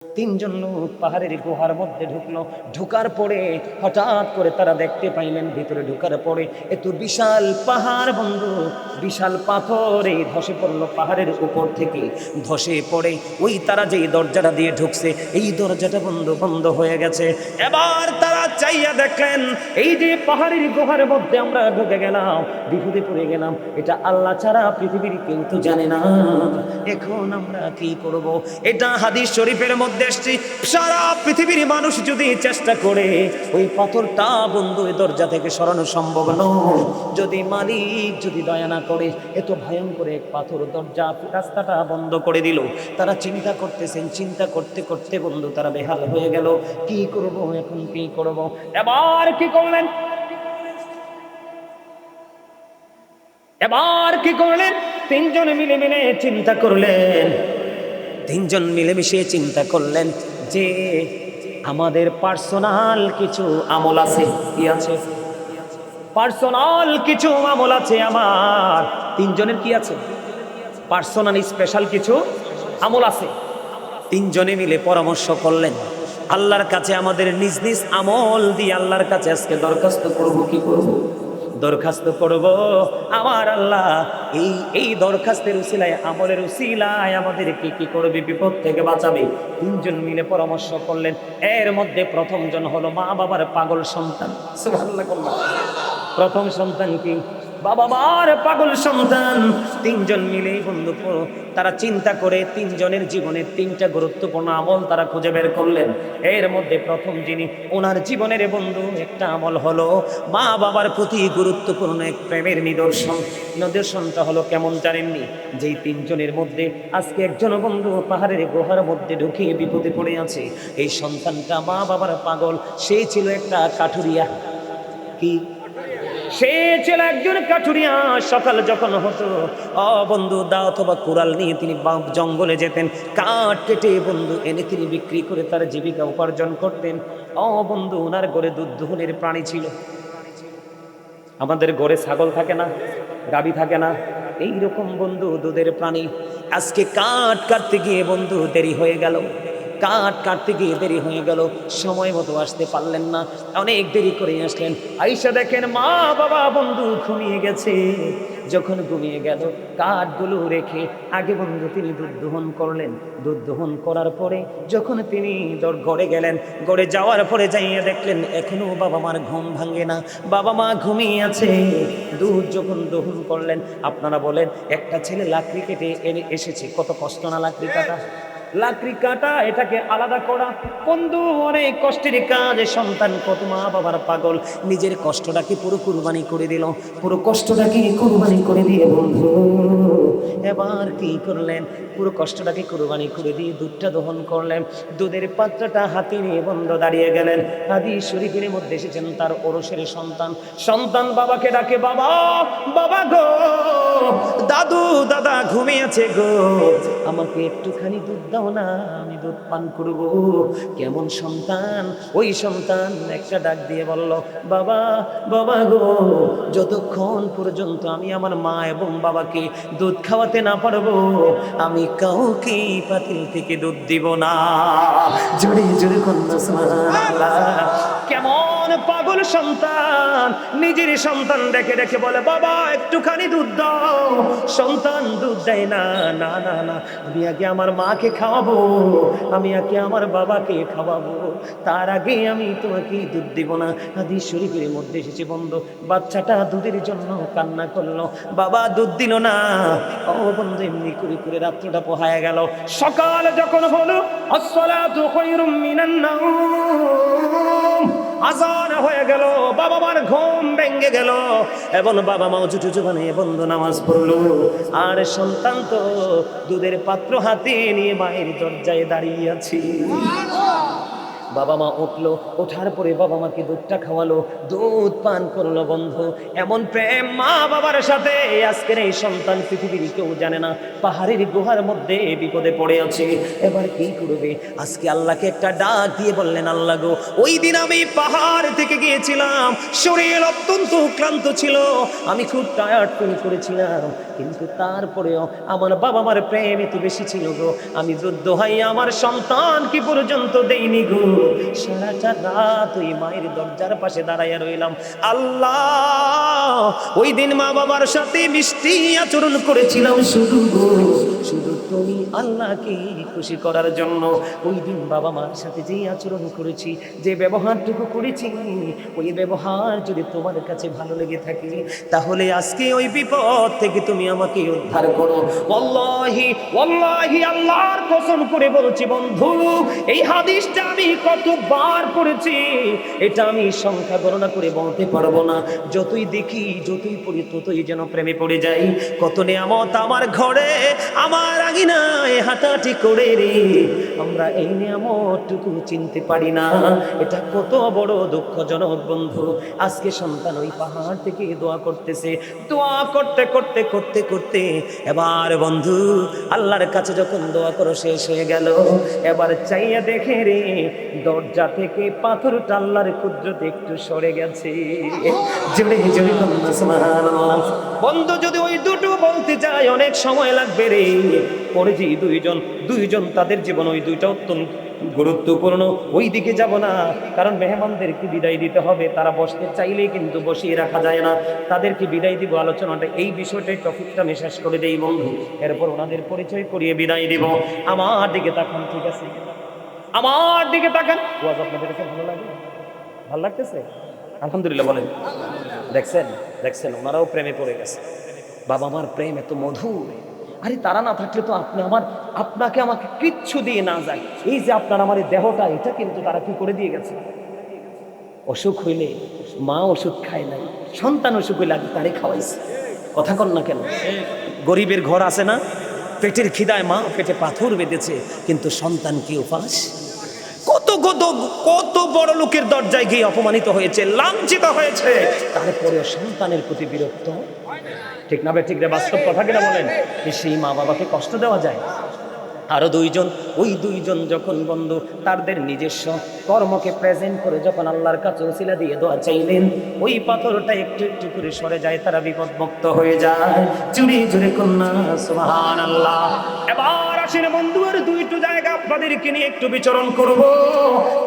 তিনজন লোক পাহাড়ের গুহার মধ্যে ঢুকলো। ঢুকার পরে হঠাৎ করে তারা দেখতে পাইলেন ভিতরে ঢুকার পরে এত বিশাল পাহাড় বন্ধু, বিশাল পাথর এই ধসে পড়লো পাহাড়ের উপর থেকে। ধসে পড়ে ওই তারা যেই দরজাটা দিয়ে ঢুকছে এই দরজাটা বন্ধ হয়ে গেছে। এবার তারা চাইয়া দেখলেন এই যে পাহাড়ের গুহার মধ্যে আমরা ঢুকে গেলাম, বিপদে পড়ে গেলাম, এটা আল্লাহ ছাড়া পৃথিবীর কেউ তো জানে না, এখন আমরা কি করব? এটা হাদিস শরীফের মধ্যে এসেছে, সারা পৃথিবীর মানুষ যদি চেষ্টা করে ওই পাথরটা বন্ধু এই দরজা থেকে সরানো সম্ভব নয়, যদি মালিক যদি দয়া না করে। এত ভয়ঙ্কর এক পাথর দরজা রাস্তাটা বন্ধ করে দিল। তারা চিন্তা করতেছেন, চিন্তা করতে করতে বন্ধু তারা বেহাল হয়ে গেল, কি করব এখন, কি করব? এবার কি করলেন? তিনজন মিলে চিন্তা করলেন, তিনজন মিলেমিশে চিন্তা করলেন যে আমাদের পার্সোনাল কিছু আমল আছে। কি আছে? পার্সোনাল কিছু আমল আছে আমার। তিনজনের কি আছে? পার্সোনাল স্পেশাল কিছু আমল আছে। তিনজনে মিলে পরামর্শ করলেন, আল্লাহর কাছে আমাদের নিজ নিজ আমল দিয়ে আল্লাহর কাছে আজকে দরখাস্ত করব। কি করব? দরখাস্ত করব, আমার আল্লাহ এই দরখাস্তের উসিলায়, আমলের উসিলায় আমাদেরকে কি করবে, বিপদ থেকে বাঁচাবে। তিনজন মিলে পরামর্শ করলেন। এর মধ্যে প্রথম জন হলো মা বাবার পাগল সন্তান। সুবহানাল্লাহ। প্রথম সন্তান কি? বাবা মার পাগল সন্তান। তিনজন মিলেই বন্ধু তারা চিন্তা করে তিনজনের জীবনের তিনটা গুরুত্বপূর্ণ আমল তারা খুঁজে বের করলেন। এর মধ্যে প্রথম যিনি, ওনার জীবনের বন্ধু একটা আমল হলো মা বাবার প্রতি গুরুত্বপূর্ণ এক প্রেমের নিদর্শন। নিদর্শনটা হলো কেমন জানেননি? যেই তিনজনের মধ্যে আজকে একজন বন্ধু পাহাড়ের গুহার মধ্যে ঢুকে বিপদে পড়ে আছে, এই সন্তানটা মা বাবার পাগল। সে ছিল একটা কাঠুরিয়া। কি? সে ছিল একজন কাঠুরিয়া। সকাল যখন হতো বন্ধু দা অথবা কুড়াল নিয়ে তিনি জঙ্গলে যেতেন, কাঠ কেটে বন্ধু এনে তিনি বিক্রি করে তার জীবিকা উপার্জন করতেন। বন্ধু ওনার ঘরে দুধ দোহনের প্রাণী ছিল। আমাদের ঘরে ছাগল থাকে না, গাভী থাকে না, এইরকম বন্ধু দুধের প্রাণী। আজকে কাঠ কাটতে গিয়ে বন্ধু দেরি হয়ে গেল, কাঠ কাটতে গিয়ে দেরি হয়ে গেল, সময় মতো আসতে পারলেন না, অনেক দেরি করে আসলেন। আইসা দেখেন মা বাবা বন্ধু ঘুমিয়ে গেছে। যখন ঘুমিয়ে গেল, কাঠগুলো রেখে আগে বন্ধু তিনি দুধ দহন করলেন। দুধ দহন করার পরে যখন তিনি ঘরে গেলেন, ঘরে যাওয়ার পরে যাইয়া দেখলেন এখনো বাবা মার ঘুম ভাঙে না, বাবা মা ঘুমিয়ে আছে। দুধ যখন দহন করলেন, আপনারা বলেন একটা ছেলে লাকড়ি কেটে এনে এসেছে, কত কষ্ট না লাকড়ি কাটা। লাকড়ি কাটা, এটাকে আলাদা করা বন্ধু অনেক কষ্টের কাজ। সন্তান কত মা বাবার পাগল, নিজের কষ্টটাকে পুরো কুরবানি করে দিল, পুরো কষ্টটাকে কুরবানি করে দিয়ে বন্ধু এবার কি করলেন, পুরো কষ্টটাকে কুরবানি করে দিয়ে দুধটা দহন করলেন। দুধের পাত্রটা হাতে নিয়ে বন্ধু দাঁড়িয়ে গেলেন। হাদিস শরীফের মধ্যে এসেছেন তার ওরসের সন্তান। সন্তান বাবাকে ডাকে, বাবা, বাবা গো, দাদু দাদা ঘুমিয়েছে গো, আমাকে একটুখানি দুধ দাও না, আমি দুধ পান করব। কেমন সন্তান! ওই সন্তান একটা ডাক দিয়ে বলল, বাবা, বাবা গো, যতক্ষণ পর্যন্ত আমি আমার মা এবং বাবাকে দুধ খাওয়াতে না পারবো, আমি কাউকে পাতিল থেকে দুধ দিব না। জোরে জোরে কন্যা সুবহানাল্লাহ। কেমন পাগল সন্তান! নিজের সন্তান দেখে দেখে বলে, বাবা একটুখানি দুধ দাও। সন্তান দুধ দেয় না, না না না, আমি আগে আমার মাকে খাওয়াবো, আমি আগে আমার বাবাকে খাওয়াবো, তার আগে আমি তোমাকে দুধ দিব না। হাদিস শরীফের মধ্যে এসেছে বন্ধু, বাচ্চাটা দুধের জন্য কান্না করলো, বাবা দুধ দিল না। বন্ধু এমনি করে করে রাত্রটা পোহায় গেল। সকাল যখন হলো, আসসালাতু খায়রুম মিনান নাওম, আজান হয়ে গেল, বাবা মার ঘুম ভেঙে গেল এবং বাবা মাও জুটুজু বানিয়ে বন্ধু নামাজ পড়লো। আর সন্তান তো দুধের পাত্র হাতে নিয়ে মায়ের দরজায় দাঁড়িয়ে আছে। বাবা মা উঠলো, ওঠার পরে বাবা মাকে দুধটা খাওয়ালো, দুধ পান করলো। বন্ধু, এমন প্রেম মা বাবার সাথে আজকের এই সন্তান পৃথিবীর কেউ জানে না। পাহাড়ের গুহার মধ্যে বিপদে পড়ে আছে, এবার কি করবে? আজকে আল্লাহকে একটা ডাক দিয়ে বললেন, আল্লাহ গো, ওই দিন আমি পাহাড় থেকে গিয়েছিলাম, শরীর অত্যন্ত ক্লান্ত ছিল, আমি খুব টায়ার্ড ফিল করেছিলাম, কিন্তু তারপরেও আমার বাবা মার প্রেম এত বেশি ছিল গো, আমি যুদ্ধ হাই আমার সন্তান কি পর্যন্ত দেইনি গো, সারাটা রাত ওই মায়ের দরজার পাশে দাঁড়াইয়া রইলাম। আল্লাহ, ওই দিন মা বাবার সাথে মিষ্টি আচরণ করেছিলাম শুধু গো, শুধু তুমি আল্লাহকে খুশি করার জন্য। ওই দিন বাবা মার সাথে যেই আচরণ করেছি, যে ব্যবহারটুকু করেছি, ওই ব্যবহার যদি তোমার কাছে ভালো লেগে থাকে, তাহলে আজকে ওই বিপদ থেকে তুমি আমাকে উদ্ধার করো। ওয়াল্লাহি ওয়াল্লাহি, আল্লাহর কসম করে বলছি বন্ধু, এই হাদিসটা আমি কতবার পড়েছি এটা আমি সংখ্যা গণনা করে বলতে পারবো না। যতই দেখি, যতই পড়ি, ততই যেন প্রেমে পড়ে যাই। কত নিয়ামত আমার ঘরে, আমার আঙিনায় হাঁটাহাঁটি করে রে, আমরা এই নিয়ামতটুকু চিনতে পারি না। এটা কত বড় দুঃখজনক বন্ধু। আজকে সন্তান ওই পাহাড় থেকে দোয়া করতেছে, দোয়া করতে করতে করতে করতে এবার বন্ধু আল্লাহর কাছে যখন দোয়া করো শেষ হয়ে গেল, এবার চাইয়া দেখে রে, দরজা থেকে পাথরটা আল্লাহর কুদরতে একটু সরে গেছে। জোরে জোরে সুবহানাল্লাহ। বন্ধু, যদি ওই দুটো বলতে যাই অনেক সময় লাগবে রে। পরে যে দুইজন তাদের জীবন ওই দুইটা অত্যন্ত গুরুত্বপূর্ণ। ওই দিকে যাব না, কারণ মেহমানদেরকে বিদায় দিতে হবে, তারা বসতে চাইলেই কিন্তু বসিয়ে রাখা যায় না, তাদেরকে বিদায় দিব। আলোচনাটা এই বিষয়টাই, টপিকটা আমি শেষ করে দেই বন্ধু, এরপর ওনাদের পরিচয় করিয়ে বিদায় দিব। আমার দিকে তাকান, ঠিক আছে? আমার দিকে তাকান। ওয়াজ আপনাদের কাছে ভালো লাগে? ভালো লাগতেছে? আলহামদুলিল্লাহ বলেন। দেখছেন দেখছেন, ওনারাও প্রেমে পড়ে গেছে। বাবা মার প্রেম এত মধুর। আরে তারা না থাকলে তো আপনাকে আমাকে কিচ্ছু দিয়ে না যায়। এই যে আপনার আমার এই দেহটা, এটা কিন্তু তারা কি করে দিয়ে গেছে। অসুখ হইলে মা ওষুধ খায় নাই, সন্তান অসুখ হইলে আগে তারে খাওয়াইছে। কথা কন না কেন? গরিবের ঘর আছে না, পেটের খিদায় মা পেটে পাথর বেঁধেছে, কিন্তু সন্তান কি উপাস? কত কত কত বড় লোকের দরজায় গিয়ে অপমানিত হয়েছে, লাঞ্ছিত হয়েছে, তারপরেও সন্তানের প্রতি বিরক্ত। ঠিক না? ঠিক রে, বাস্তব কথা কিনা বলেন? সেই মা বাবাকে কষ্ট দেওয়া যায়? আরো ওই দুইজন যখন বন্ধু তাদের নিজস্ব কর্মকে প্রেজেন্ট করে যখন আল্লাহর কাছে ওসিলা দিয়ে দোয়া চাইলেন, ওই পাথরটা একটু একটু করে সরে যায়, তারা বিপদ মুক্ত হয়ে যায়। জুড়ে জুড়ে কন্যা সুবহানাল্লাহ। এবার আসেন বন্ধু, আর দুইটো জায়গা আপনাদেরকে নিয়ে একটু বিচরণ করব,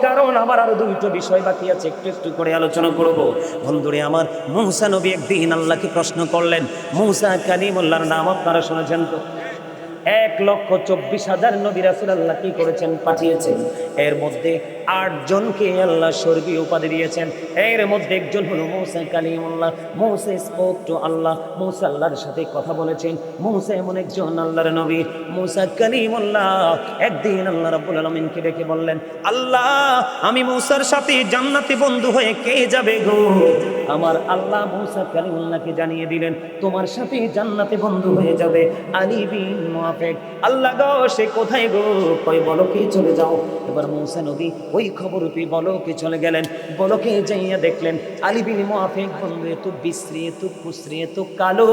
কারণ আমার আরো দুইটো বিষয় বাকি আছে, একটু একটু করে আলোচনা করব। বন্ধুরে আমার, মূসা নবী একদিন আল্লাহকে প্রশ্ন করলেন। মূসা কালিমুল্লাহর নাম আপনারা শুনেছেন তো? 1,24,000 নবী রাসূল আল্লাহ কি করেছেন? পাঠিয়েছেন। এর মধ্যে 8 জনকে আল্লাহ শরীফ উপাধি দিয়েছেন। এর মধ্যে একজন হলো মূসা কালিমুল্লাহ। মূসা স্পোক টু আল্লাহ, মূসা আল্লাহর সাথে কথা বলেছেন। মূসা এমন একজন আল্লাহর নবী। মূসা কালিমুল্লাহ একদিন আল্লাহ রাব্বুল আলামিনকে ডেকে বললেন, আল্লাহ, আমি মূসার সাথে জান্নাতে বন্ধু হয়ে কে যাবে গো? আমার আল্লাহ মূসা কালিমুল্লাহকে জানিয়ে দিলেন, তোমার সাথে জান্নাতে বন্ধু হয়ে যাবে আলী বিন মুআফিক। আল্লাহ গো, সে কোথায় গো? কই বলকে চলে যাও। এবার মূসা নবী ওই খবর পেয়ে বলকে চলে গেলেন। বলকে যাইয়া দেখলেন আলী বিন মুআফিক বন্ধু এত বিশ্রী, এত কুশ্রী, এত কালো।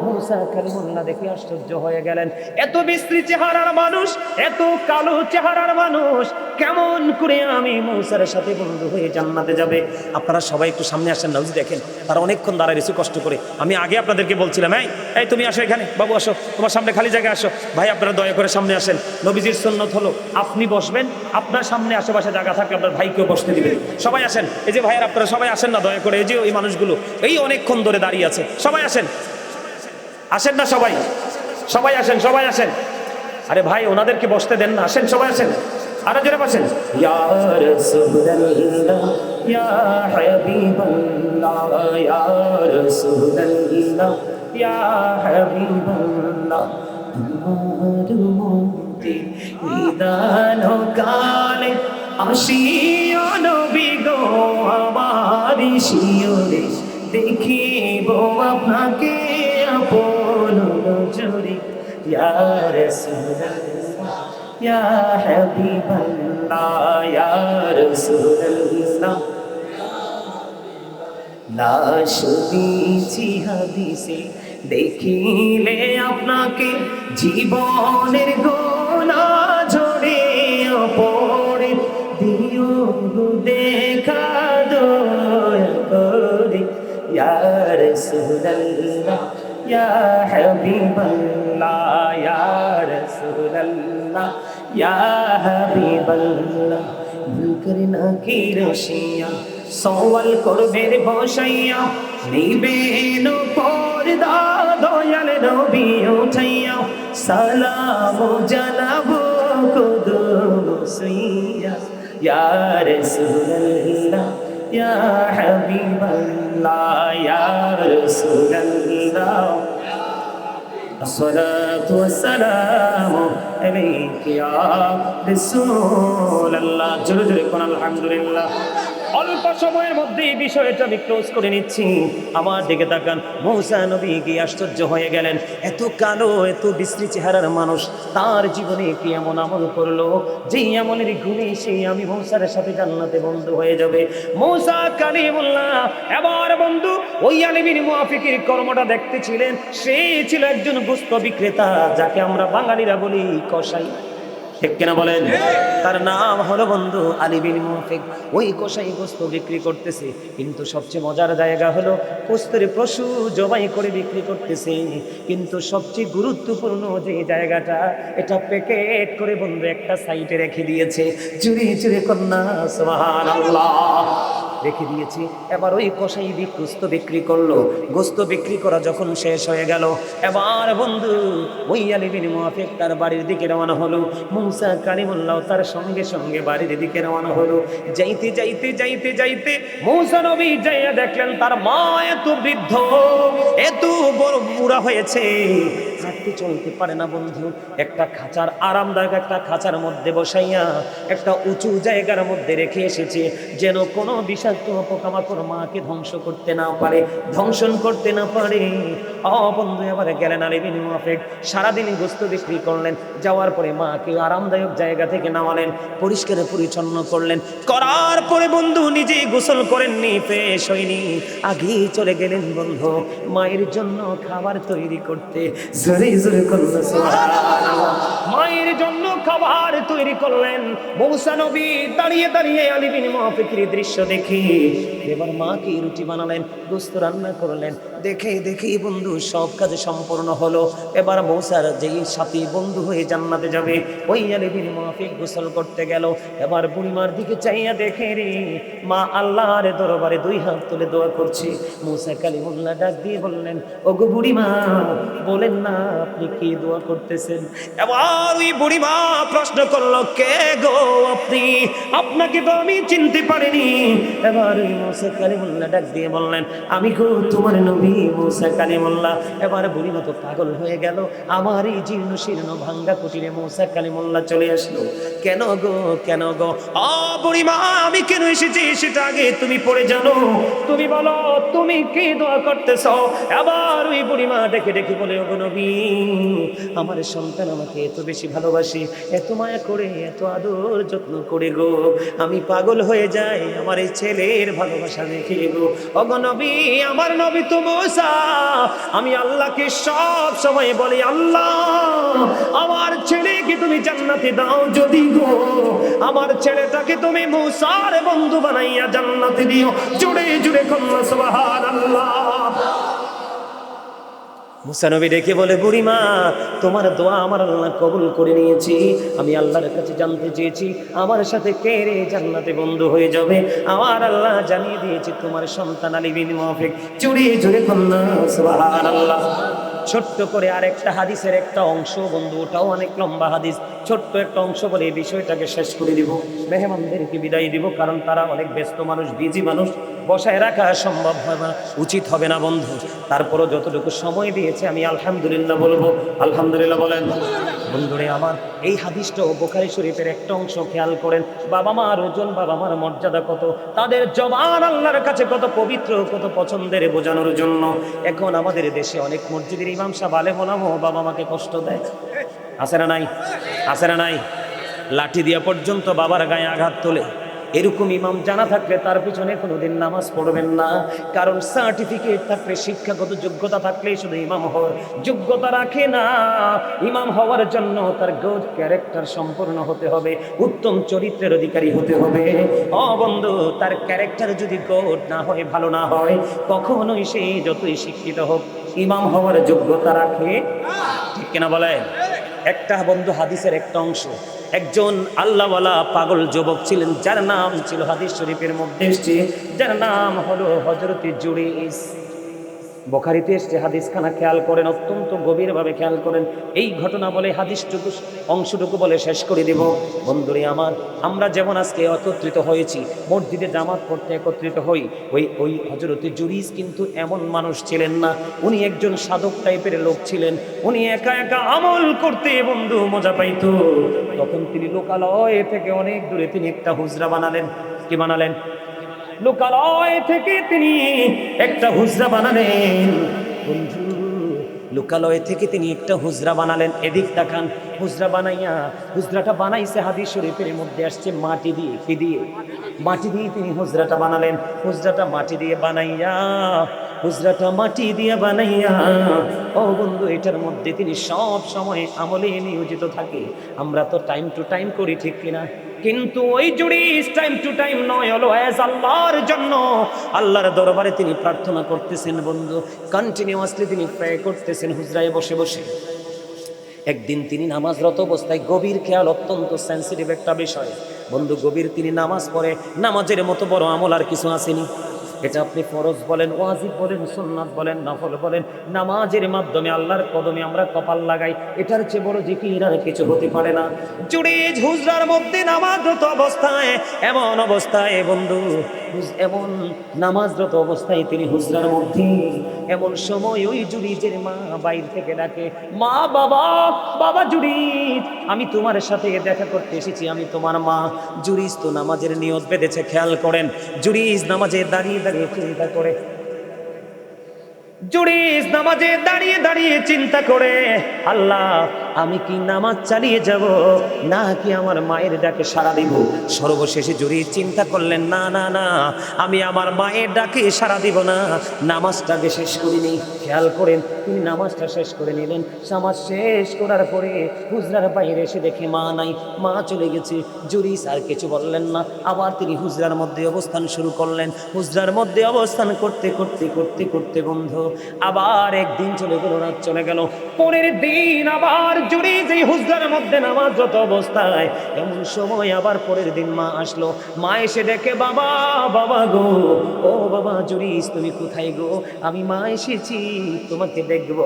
মূসা কালিমুল্লাহ দেখে আশ্চর্য হয়ে গেলেন, এত বিশ্রী চেহারার মানুষ, এত কালো চেহারার মানুষ, কেমন করে আমি মূসার সাথে বন্ধু হয়ে জান্নাতে যাবে? আপনারা সবাই একটু সামনে আসেন না, দেখেন তারা অনেকক্ষণ দাঁড়ায় রয়েছে কষ্ট করে। আমি আগে আপনাদেরকে বলছিলাম, এই তুমি আসো এখানে, বাবু আসো, তোমার সামনে খালি জায়গায় আসো। ভাই আপনারা দয়া করে সামনে আসেন। নবীজির সুন্নত হলো আপনি বসবেন, আপনার সামনে আশেপাশে জায়গা থাকলে আপনার ভাইকেও বসতে দিবেন। সবাই আসেন। এই যে ভাইয়ের আপনারা সবাই আসেন না দয়া করে, এই যে ওই মানুষগুলো এই অনেকক্ষণ ধরে দাঁড়িয়ে আছে, সবাই আসেন। আসেন না সবাই? সবাই আসেন, সবাই আসেন। আরে ভাই ওনাদেরকে বসতে দেন না, আসেন সবাই আসেন। আরো জোরে বসেন। ইয়া রাসূলুল্লাহ, ইয়া হাবিবাল্লাহ, ইয়া রাসূলুল্লাহ, ইয়া হাবিবাল্লাহ, তোমার মুক্তি নিদান কালে আসিও নবী গো, আমার শিয়রে দেখিব আপনাকে আপন নজরে। ইয়া রাসূলুল্লাহ, ইয়া হাবিবাল্লাহ ইয়া রাসূলুল্লাহ না শুনেছি হাদিসে দেখিলে আপনাকে জীবনের গোনা ঝরে পড়ে দিও দেখা দয়া করে ইয়া রাসূলুল্লাহ ইয়া হাবিবাল্লাহ ইয়া রাসূলুল্লাহ ইয়া হাবিবাল্লাহ ভুকরে না কি রশিয়া সওয়াল করবে বসাইয়া নিবেন পর্দা দয়াল নবী উঠাইয়া সালাম জানাবো কদম সুইয়া ইয়া রাসূলুল্লাহ ইয়া হাবিবাল্লাহ ইয়া রাসূলুল্লাহ আসসালাতু ওয়াসসালামু আলাইকা ইয়া রাসূলুল্লাহ জোরে জোরে কোন আলহামদুলিল্লাহ। অল্প সময়ের মধ্যে এই বিষয়টা আমি ক্লোজ করে নিচ্ছি। আমার দিকে তাকান, মূসা নবী কি আশ্চর্য হয়ে গেলেন। এত কালো এত বিশ্রী চেহারার মানুষ তার জীবনে কি এমন আমল করলো যেই আমলের গুণে সেই আমি মূসার সাথে জান্নাতে বন্ধু হয়ে যাবে। মূসা কালিমুল্লাহ এবার বন্ধু ওই আলী বিন মুআফিকের কর্মটা দেখতেছিলেন। সে ছিল একজন গোশত বিক্রেতা, যাকে আমরা বাঙালিরা বলি কসাই, ঠিক কিনা বলেন? তার নাম হলো বন্ধু আলী বিন মুআফিক। ওই কসাই গোশত বিক্রি করতেছে, কিন্তু সবচেয়ে মজার জায়গা হলো গোশতের পশু জবাই করে বিক্রি করতেছে। কিন্তু সবচেয়ে গুরুত্বপূর্ণ যে জায়গাটা, এটা প্যাকেট করে বন্ধু একটা সাইডে রেখে দিয়েছে। চুরি চুরি কন্যা সুবহানাল্লাহ রেখে দিয়েছি। এবার ওই কসাই গোশত বিক্রি করলো। গোশত বিক্রি করা যখন শেষ হয়ে গেল, এবার বন্ধু ওই আলী বিন মুআফিক তার বাড়ির দিকে রওনা হলো। মূসা কালিমুল্লাহ তার সঙ্গে সঙ্গে বাড়ির দিকে রওনা হলো। যাইতে যাইতে যাইতে যাইতে মূসা নবী যাইয়া দেখলেন তার মা এত বৃদ্ধ, এত বড় বুড়া হয়েছে, হাঁটতে চলতে পারে না বন্ধু। একটা খাঁচার আরামদায়ক একটা খাঁচার মধ্যে বসাইয়া একটা উঁচু জায়গার মধ্যে রেখে এসেছে, যেন কোনো বিষাক্ত পোকামাকড় মাকে ধ্বংস করতে না পারে, ধ্বংসন করতে না পারে। বন্ধু এবার গেলেন আলী বিন মুআফিক, সারাদিনই গোশত বিক্রি করলেন। যাওয়ার পরে মাকে আরামদায়ক জায়গা থেকে নামালেন, পরিষ্কার পরিচ্ছন্ন করলেন। করার পরে বন্ধু নিজে গোসল করেননি, ফ্রেশ হয়নি, আগেই চলে গেলেন বন্ধু মায়ের জন্য খাবার তৈরি করতে। মায়ের জন্য খাবার তৈরি করলেন। মূসা নবী দাঁড়িয়ে দাঁড়িয়ে আলী বিন মুআফিকের দৃশ্য দেখি এবার মাকে রুটি বানালেন, গোশত রান্না করলেন। দেখে দেখেই বন্ধু সব কাজ সম্পূর্ণ হলো। এবার মূসার যেই সাথী বন্ধু হয়ে জান্নাতে যাবে, ওই আলী বিন মুআফিক গোসল করতে গেল। এবার বুড়িমার দিকে চাইয়া দেখে রে মা আল্লাহর দরবারে দুই হাত তুলে দোয়া করছে। মূসা কালিমুল্লাহ ডাক দিয়ে বললেন, ওগো বুড়িমা বলেন না আপনি কি দোয়া করতেছেন? এবার ওই বুড়িমা প্রশ্ন করলো, কে গো আপনি? আপনাকে তো আমি চিনতে পারিনি। এবার ওই মূসা কালিমুল্লাহ ডাক দিয়ে বললেন, আমি গো তোমার নবী মূসা কালিমুল্লাহ। এবার বুড়িমা তো পাগল হয়ে গেল। আমার এই জীর্ণ শীর্ণ ভাঙ্গা কুটিরে মূসা কালিমুল্লাহ চলে আসলো। কেন গো কেন গো? বুড়িমা আমি কেন এসেছি সেটা আগে তুমি পড়ে জানো। তুমি বলো তুমি কি দোয়া করতেছ? এবার ওই বুড়িমা ডেকে ডেকে বলে, ওগো নবী আমার সন্তান আমাকে এত বেশি ভালোবাসে, এত মায়া করে, এত আদর যত্ন করে গো, আমি পাগল হয়ে যাই আমার এই ছেলের ভালোবাসা দেখে গো। ওগো নবী আমার নবী তো মূসা, আমি আল্লাহকে সব সময় বলি, আল্লাহ আমার ছেলেকে তুমি জান্নাতে দাও যদি গো, আমার ছেলেটাকে তুমি মূসার বন্ধু বানাইয়া জান্নাতে দিও। জুড়ে জুড়ে কন্যা সুবহানাল্লাহ। মূসা নবী ডেকে বলে, বুড়িমা তোমার দোয়া আমার আল্লাহ কবুল করে নিয়েছি। আমি আল্লাহর কাছে জানতে চেয়েছি আমার সাথে কে রে জান্নাতে বন্ধু হয়ে যাবে। আমার আল্লাহ জানিয়ে দিয়েছে তোমার সন্তান আলী বিন মুআফিক। জুড়ে জুড়ে কন্যা সুবহানাল্লাহ। ছোট্ট করে আরেকটা হাদিসের একটা অংশ বন্ধু, ওটাও অনেক লম্বা হাদিস, ছোট্ট একটা অংশ বলে এই বিষয়টাকে শেষ করে দিব। মেহমানদেরকে বিদায় দিব, কারণ তারা অনেক ব্যস্ত মানুষ, বিজি মানুষ, বসায় রাখা সম্ভব হয় না, উচিত হবে না বন্ধু। তারপরও যতটুকু সময় দিয়েছে আমি আলহামদুলিল্লাহ বলবো। আলহামদুলিল্লাহ বলেন বন্ধুরে আমার। এই হাদিসটাও বুখারী শরীফের একটা অংশ, খেয়াল করেন। বাবা মার ওজন, বাবা মার মর্যাদা কত, তাদের জবান আল্লাহর কাছে কত পবিত্র, কত পছন্দের বোঝানোর জন্য। এখন আমাদের দেশে অনেক মসজিদের ইমাম সাহেব আলেম ওলামা বাবা মাকে কষ্ট দেয়, আছে না নাই? আছে না নাই? লাঠি দিয়া পর্যন্ত বাবার গায়ে আঘাত তোলে। এরকম ইমাম জানা থাকলে তার পিছনে কোনোদিন নামাজ পড়বেন না। কারণ সার্টিফিকেট থাকলে, শিক্ষাগত যোগ্যতা থাকলেই শুধু ইমাম হওয়ার যোগ্যতা রাখে না। ইমাম হওয়ার জন্য তার গুড ক্যারেক্টার সম্পূর্ণ হতে হবে, উত্তম চরিত্রের অধিকারী হতে হবে। ও বন্ধু, তার ক্যারেক্টার যদি গুড না হয়, ভালো না হয়, কখনোই সে যতই শিক্ষিত হোক ইমাম হওয়ার যোগ্যতা রাখে। ঠিক কিনা বলে? একটা বন্ধু হাদিসের একটা অংশ, একজন আল্লাহওয়ালা পাগল যুবক ছিলেন, যার নাম ছিল, হাদিস শরীফের মধ্যে এসেছে, যার নাম হলো হযরত জুরাইজ। বুখারীতে এসেছে, হাদিসখানা খেয়াল করেন, অত্যন্ত গভীরভাবে খেয়াল করেন। এই ঘটনা বলে হাদিসটুকু অংশটুকু বলে শেষ করে দেব। বন্ধুরে আমার, আমরা যেমন আজকে একত্রিত হয়েছি, মসজিদে জামাত পড়তে একত্রিত হই, ওই হযরত জুরাইজ কিন্তু এমন মানুষ ছিলেন না। উনি একজন সাধক টাইপের লোক ছিলেন। উনি একা একা আমল করতে বন্ধু মজা পাইতো। তখন তিনি লোকালয় থেকে অনেক দূরে তিনি একটা হুজরা বানালেন। কি বানালেন? লোকালয় থেকে তিনি একটা হুজরা বানালেন। বন্ধু, লোকালয় থেকে তিনি একটা হুজরা বানালেন। এদিক তাকান, হুজরা বানাইয়া, হুজরাটা বানাইছে হাদিস শরীফের মধ্যে আসছে মাটি দিয়ে। কি দিয়ে? মাটি দিয়ে তিনি হুজরাটা বানালেন। হুজরাটা মাটি দিয়ে বানাইয়া, হুজরাটা মাটি দিয়ে বানাইয়া, ও বন্ধু, এটার মধ্যে তিনি সব সময় আমলে নিয়োজিত থাকে। আমরা তো টাইম টু টাইম করি, ঠিক কিনা? কিন্তু ওই জুরাইজ টাইম টু টাইম নয়, অলওয়েজ আল্লাহর জন্য আল্লাহর দরবারে তিনি প্রার্থনা করতেছেন বন্ধু। কন্টিনিউয়াসলি তিনি প্রে করতেছেন হুজরায় বসে বসে। একদিন তিনি নামাজরত অবস্থায়, গভীর খেয়াল, অত্যন্ত সেন্সিটিভ একটা বিষয় বন্ধু, গভীর তিনি নামাজ পড়ে। নামাজের মতো বড় আমল আর কিছু আসেনি। এটা আপনি ফরজ বলেন, ওয়াজিব বলেন, সুন্নাত বলেন, নফল বলেন, নামাজের মাধ্যমে আল্লাহর কদমে আমরা কপাল লাগাই, এটার চেয়ে বড় জিকির আর কিছু হতে পারে না। জুরাইজ হুজরার মধ্যে নামাজরত অবস্থায়, এমন অবস্থায় বন্ধু, এমন নামাজরত অবস্থায় তিনি হুজরার মধ্যে, এমন সময় ওই জুরাইজের মা বাইরে থেকে ডাকে, মা, বাবা, বাবা জুরাইজ, আমি তোমার সাথে দেখা করতে এসেছি, আমি তোমার মা। জুরাইজ তো নামাজের নিয়ত বেঁধেছে, খেয়াল করেন। জুরাইজ নামাজে দাঁড়িয়ে দাঁড়িয়ে চিন্তা করে, জুরাইজ নামাজে দাঁড়িয়ে দাঁড়িয়ে চিন্তা করে, আল্লাহ, আমি কি নামাজ চালিয়ে যাব নাকি আমার মায়ের ডাকে সাড়া দিব? সর্বশেষে জুরাইজ চিন্তা করলেন, না না না, আমি আমার মায়ের ডাকে সাড়া দিব না, নামাজটাকে শেষ করিনি। খেয়াল করেন, তিনি নামাজটা শেষ করে নিলেন। নামাজ শেষ করার পরে হুজরার বাইরে এসে দেখে মা নাই, মা চলে গেছে। জুরাইজ আর কিছু বললেন না, আবার তিনি হুজরার মধ্যে অবস্থান শুরু করলেন। হুজরার মধ্যে অবস্থান করতে করতে করতে করতে বন্ধু, আবার একদিন চলে গেল, রাত চলে গেল। পরের দিন আবার জুরাইজ এই হুজরার মধ্যে নামাজরত অবস্থায়, এমন সময় আবার পরের দিন মা আসলো। মা এসে দেখে, বাবা, বাবা গো, ও বাবা জুরাইজ, তুমি কোথায় গো? আমি মা এসেছি, তোমাকে দেখবো।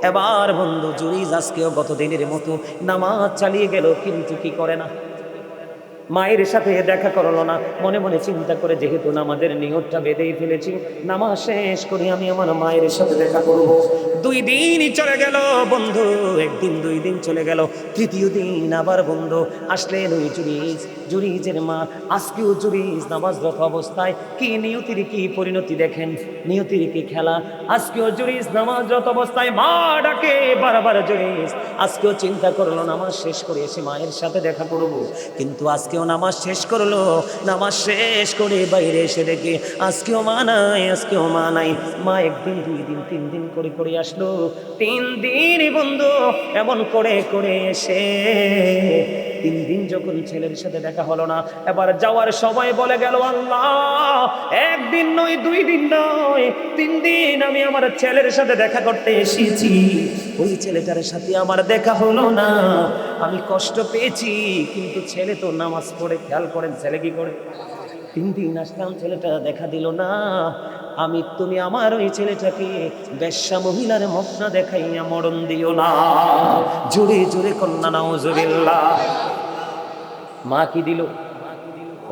এবার বন্ধু, জুরাইজ আজকেও গত দিনের মতো নামাজ চালিয়ে গেল, কিন্তু কি করে না, মায়ের সাথে দেখা করলো না। মনে মনে চিন্তা করে, যেহেতু নামাজের নিয়তটা বেঁধেই ফেলেছি, নামাজ শেষ করে আমি আমার মায়ের সাথে দেখা করব। 2 দিনই চলে গেল বন্ধু, একদিন 2 দিন চলে গেল। তৃতীয় দিন আবার বন্ধু আসলেন ওই জুরাইজ, জুরাইজের মা। আজকেও জুরাইজ নামাজরত অবস্থায়, কি নিয়তির কি পরিণতি দেখেন, নিয়তির কি খেলা। আজকেও জুরাইজ নামাজরত অবস্থায়, মা ডাকে বারবার জুরাইজ। আজকেও চিন্তা করলো নামাজ শেষ করে এসে মায়ের সাথে দেখা করব, কিন্তু আজকেও নামাজ শেষ করলো। নামাজ শেষ করে বাইরে এসে দেখে আজকেও মা নাই, আজকেও মা নাই। মা 1 দিন 2 দিন 3 দিন করে করে আসলো। 3 দিন বন্ধু এমন করে করে এসে 3 দিন যখন ছেলের সাথে দেখা হলো না, এবার যাওয়ার সময় বলে গেল, আল্লাহ, 1 দিন নয়, 2 দিন নয়, 3 দিন আমি আমার ছেলের সাথে দেখা করতে এসেছি, ওই ছেলেটার সাথে আমার দেখা হলো না, আমি কষ্ট পেয়েছি। কিন্তু ছেলে তো নামাজ পড়ে। খেয়াল করেন, ছেলে কি করে? 3 দিন আসলাম, ছেলেটা দেখা দিল না। তুমি আমার ওই ছেলেটাকে বেশ্যা মহিলার মুখ না দেখাইয়া মরণ দিও না। জোরে জোরে কন্যা নাউজুবিল্লাহ। মা কি দিল?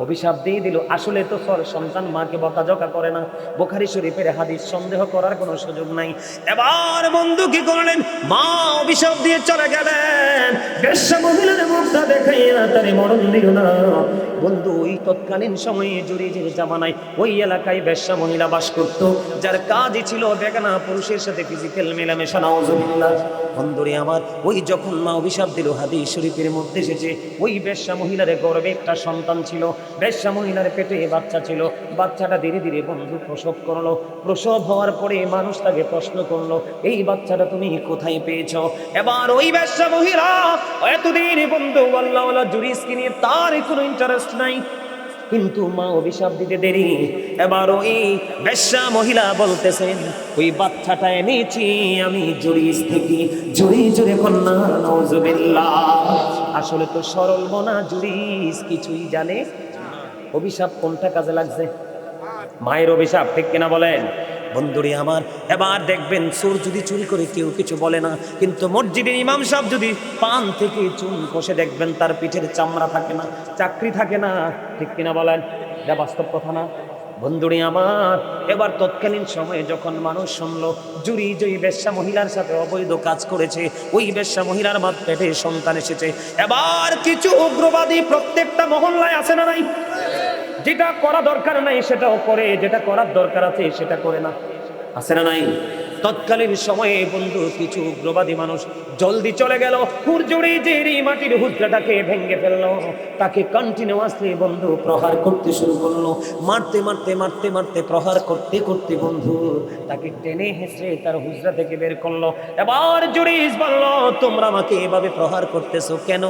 অভিশাপ দিয়ে দিল। আসলে তো সন্তান মাকে বকাঝকা করে না, বুখারী শরীফের হাদিস, সন্দেহ করার কোনো সুযোগ নাই। এবার বন্ধু কি করলেন, মা অভিশাপ দিয়ে চলে গেলেন, বেশ্যা মহিলার মুখটা দেখাইয়া তারে মরণ দিল না। বন্ধু ওই তৎকালীন সময়ে জুরিজের জামানায় ওই এলাকায় বেশ্যা মহিলা বাস করত, যার কাজই ছিল বেগানা পুরুষের সাথে ফিজিক্যাল মেলামেশা। নাউজুবিল্লাহ। বন্ধুরে আমার, ওই যখন মা অভিশাপ দিল, হাদিস শরীফের মধ্যে এসেছে ওই বেশ্যা মহিলার গর্ভে একটা সন্তান ছিল, বেশ্যা মহিলার পেটে বাচ্চা ছিল। বাচ্চাটা ধীরে ধীরে বন্ধু প্রসব করলো। প্রসব হওয়ার পরে মানুষ তাকে প্রশ্ন করলো, এই বাচ্চাটা তুমি কোথায় পেয়েছো? এবার ওই বেশ্যা মহিলা এতদিন বন্ধু আল্লাহওয়ালা জুরিসকে নিয়ে তার কোনো ইন্টারেস্ট নাই, কিন্তু মা অভিশাপ দিতে দেরি। এবার ওই বেশ্যা মহিলা বলতেছেন, ওই বাচ্চাটা এনেছি আমি জুরিস থেকে। জুরি জুরে কন্যা নাউজুবিল্লাহ। আসলে তো সরল মনা জুরিস কিছুই জানে। অভিশাপ কোনটা কাজে লাগছে? মায়ের অভিশাপ, ঠিক কিনা বলেন বন্ধুরে আমার? এবার দেখবেন চোর যদি চুরি করে কেউ কিছু বলে না, কিন্তু মসজিদের ইমাম সাহেব যদি পান থেকে চুন কষে, দেখবেন তার পিঠের চামড়া থাকে না, চাকরি থাকে না, ঠিক কিনা বলেন? এটা বাস্তব কথা না বন্ধুরে আমার? এবার তৎকালীন সময়ে যখন মানুষ শুনলো জুরি যে বেশ্যা মহিলার সাথে অবৈধ কাজ করেছে, ওই বেশ্যা মহিলার পেটে সন্তান এসেছে, এবার কিছু উগ্রবাদী প্রত্যেকটা মহল্লায় আছে না নাই? যেটা করা দরকার নাই সেটাও করে, যেটা করার দরকার আছে সেটা করে না, আছে না নাই? তৎকালীন সময়ে বন্ধু কিছু উগ্রবাদী মানুষ জলদি চলে গেল, হুজুরি যে মাটির হুজরাটাকে ভেঙে ফেললো, তাকে কন্টিনিউয়াসলি বন্ধু প্রহার করতে শুরু করলো। মারতে মারতে মারতে মারতে প্রহার করতে করতে বন্ধু তাকে টেনে হেঁচড়ে তার হুজরা থেকে বের করলো। এবার জুরিস বলল, তোমরা আমাকে এভাবে প্রহার করতেছো কেন?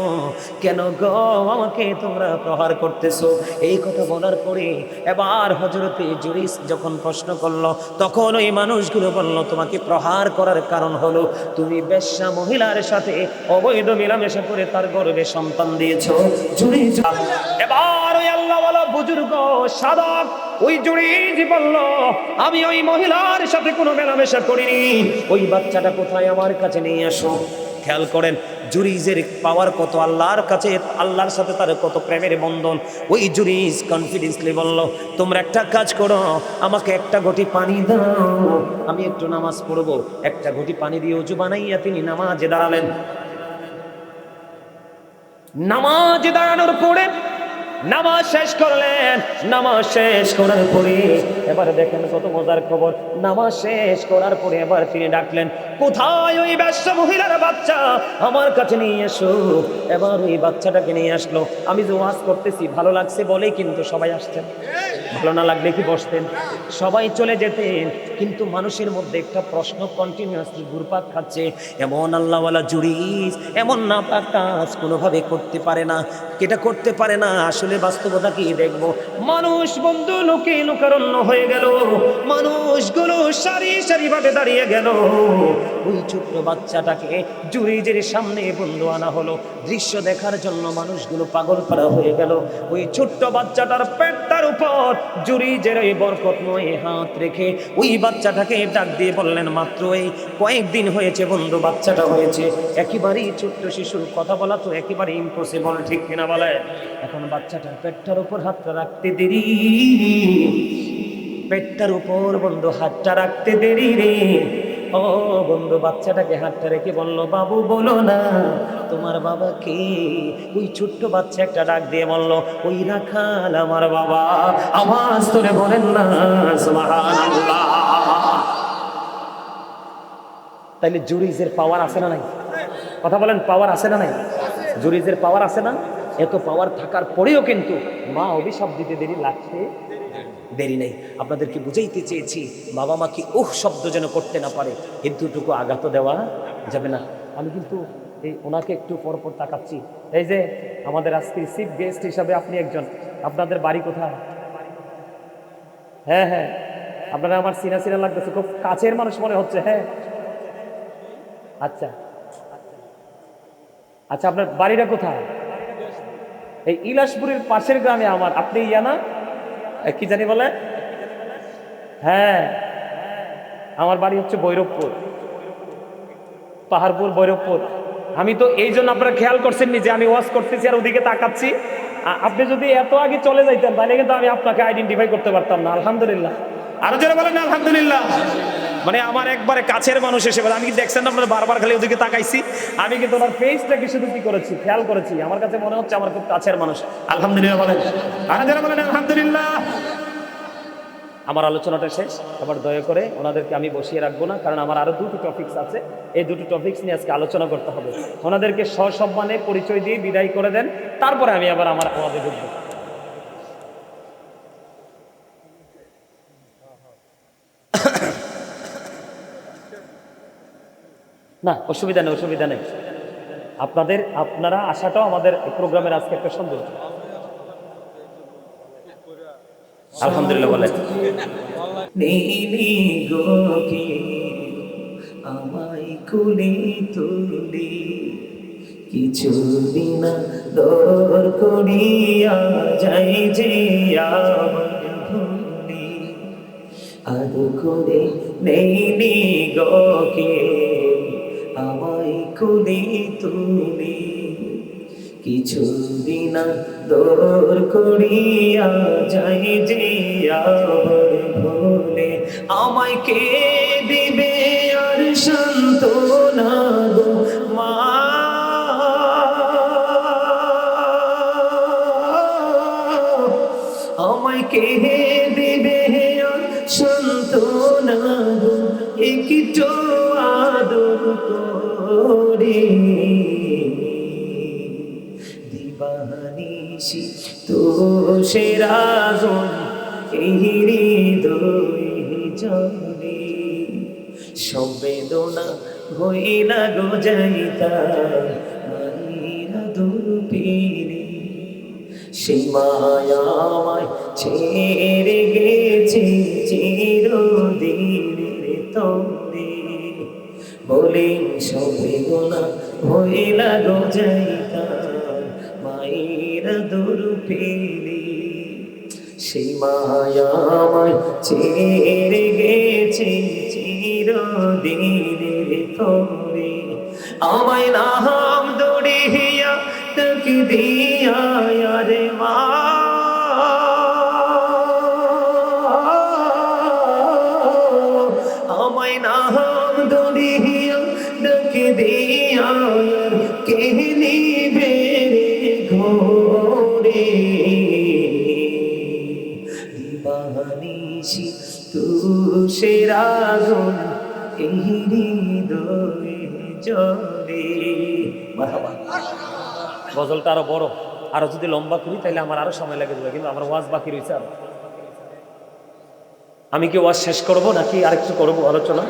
কেন গো আমাকে তোমরা প্রহার করতেছো? এই কথা বলার পরে এবার হযরতে জুরিস যখন প্রশ্ন করলো, তখন ওই মানুষগুলো বলল, তোমাকে প্রহার করার কারণ হলো তুমি বেশ্যা মহিলার সাথে অবৈধ মেলামেশা করে তার গর্ভে সন্তান দিয়েছো। জুরিস এবার ওই আল্লাহওয়ালা বুজুর্গ সাধক ওই জুরিস বলল, আমি ওই মহিলার সাথে কোনো মেলামেশা করিনি, ওই বাচ্চাটা কোথায় আমার কাছে নিয়ে আসো। খেয়াল করেন জুরিজের পাওয়ার কত, আল্লাহর কাছে, আল্লাহর সাথে তার কত প্রেমের বন্ধন। ওই জুরিজ কনফিডেন্সলি বলল, তোমরা একটা কাজ করো, আমাকে একটা ঘটি পানি দাও, আমি একটু নামাজ পড়বো। একটা ঘটি পানি দিয়ে উজু বানাইয়া তিনি নামাজে দাঁড়ালেন। নামাজে দাঁড়ানোর পরে নামাজ শেষ করলেন। নামাজ শেষ করার পরে এবার দেখেন কত মজার খবর, নামাজ শেষ করার পরে এবার তিনি ডাকলেন, কোথায় ওই বেশ্যা মহিলার বাচ্চা, আমার কাছে নিয়ে এসো। এবার ওই বাচ্চাটাকে নিয়ে আসলো। আমি যে ওয়াজ করতেছি ভালো লাগছে বলেই কিন্তু সবাই আসছেন, ভালো না লাগলে কি বসতেন? সবাই চলে যেতেন। কিন্তু মানুষের মধ্যে একটা প্রশ্ন কন্টিনিউয়াসলি ঘুরপাক খাচ্ছে, এমন আল্লাহওয়ালা জুরিস এমন নাপাক কাজ কোনোভাবে করতে পারে না, এটা করতে পারে না। আসলে বাস্তবতা কি দেখবো, মানুষ বন্ধু লোকে লোকারণ্য হয়ে গেল, মানুষগুলো সারি সারি ভাবে দাঁড়িয়ে গেল। ওই ছোট্ট বাচ্চাটাকে জুরিজের সামনে বন্ধু আনা হলো, দৃশ্য দেখার জন্য মানুষগুলো পাগল পাড়া হয়ে গেল। ওই ছোট্ট বাচ্চাটার পেটটার উপর জুরিজের ওই বরকতময় হাত রেখে ওই বাচ্চাটাকে ডাক দিয়ে বললেন, মাত্র এই কয়েকদিন হয়েছে বন্ধু বাচ্চাটা হয়েছে, একেবারেই ছোট্ট শিশুর কথা বলা তো একেবারে ইম্পসিবল, ঠিক কিনা বলে? এখন বাচ্চাটার পেটটার উপর হাতটা রাখতে দেরি, পেটটার উপর বন্ধু হাতটা রাখতে দেরি রে। ও বন্ধু বাচ্চাটাকে হাতটা রেখে বলল, বাবু বলো না তোমার বাবা কে? ওই ছোট্ট বাচ্চা একটা ডাক দিয়ে বলল, ওই রাখাল আমার বাবা। আওয়াজ তোরে বলেন না সুবহানাল্লাহ। তাইলে জুরিজের পাওয়ার আছে না নাই? কথা বলেন, পাওয়ার আছে না নাই? জুরিজের পাওয়ার আছে না? এত পাওয়ার থাকার পরেও কিন্তু মা অভিশাপ দিতে দেরি লাগছে, দেরি নেই। আপনাদেরকে বুঝাইতে চেয়েছি, বাবা মা কি ওহ শব্দ যেন করতে না পারে, এতটুকু আঘাত দেওয়া যাবে না। আমি কিন্তু এই ওনাকে একটু পরপর তাকাচ্ছি, এই যে আমাদের আজকে চিফ গেস্ট হিসাবে আপনি একজন, আপনাদের বাড়ি কোথায়? হ্যাঁ হ্যাঁ, আপনারা আমার চিনা চিনা লাগতেছে, খুব কাছের মানুষ মনে হচ্ছে। হ্যাঁ আচ্ছা আচ্ছা, আপনার বাড়িটা কোথায়? এই ইলাসপুরের পাশের গ্রামে আমার। আপনি ইয়া না, কি জানি বলে? হ্যাঁ, আমার বাড়ি হচ্ছে ভৈরবপুর, পাহাড়পুর ভৈরবপুর। আমি তো এই জন্য আপনারা খেয়াল করছেন নি যে আমি ওয়াজ করতেছি আর ওদিকে তাকাচ্ছি, আপনি যদি এত আগে চলে যাইতেন তাহলে কিন্তু আমি আপনাকে আইডেন্টিফাই করতে পারতাম না। আলহামদুলিল্লাহ, আরো যারা বলেন না আলহামদুলিল্লাহ। মানে আমার একবারে কাছের মানুষ এসে বলে, আমি কি দেখছেন না আপনারা বারবার খালি ওদিকে তাকাইছি, আমি কিন্তু ওনার ফেসটাকে শুধু কি করেছি খেয়াল করেছি, আমার কাছে মনে হচ্ছে আমার খুব কাছের মানুষ। আলহামদুলিল্লাহ বলেন, আরো যারা বলেন আলহামদুলিল্লাহ। আমার আলোচনাটা শেষ, আবার দয়া করে ওনাদেরকে আমি বসিয়ে রাখবো না, কারণ আমার আরো দুটো টপিকস আছে, এই দুটো টপিকস নিয়ে আজকে আলোচনা করতে হবে। ওনাদেরকে সসম্মানে পরিচয় দিয়ে বিদায় করে দেন, তারপরে আমি আবার আমার ওনাদের ঢুকবো। না অসুবিধা নেই, অসুবিধা নেই, আপনারা আসাটাও আমাদের প্রোগ্রামের আজকে একটা সৌন্দর্য। আলহামদুলিল্লাহ বলেন। আমায় কুলে তুলি কিছু দিন দর করিয়া যাই যে ভুলি আদু করে নেই গকে আমায় কুলে তুলি কিছু দিন দর করিয়া যাই যে ভুলে আমায় কে দিবে আর সান্ত্বনা গো মা আমায় কে দিবে আর সান্ত্বনা গো একটু আদর করে দিবানিশি তো সেরাগুন এই হৃদয়ে জলে সংবেদনা হইলা গো যাইতা মাইরা দুর্পিরে সেই মায়ামায় ছেড়ে গেছে চিরদিনের তরে বলে সংবেদনা হইলা গো যাইতা মায়েরা দুর্পিরে সেই মায়ামায় ছেড়ে গেছে চিরদিনের তরে আমায় নাম দড়িয়া তাকে দিয়া রে মা আমায় নাম দড়িয়া তাকে দিয়া কে নিবে ঘোরে দিবানিশি তু সেরাগুন এই হৃদয়ে জলে। মারহাবা। গজলটা আরো বড়, আরো যদি লম্বা করি তাহলে আমার আরো সময় লেগে যাবে, কিন্তু আমার ওয়াজ বাকি রয়েছে। আমি কি ওয়াজ শেষ করব নাকি আরেকটু করবো আলোচনা?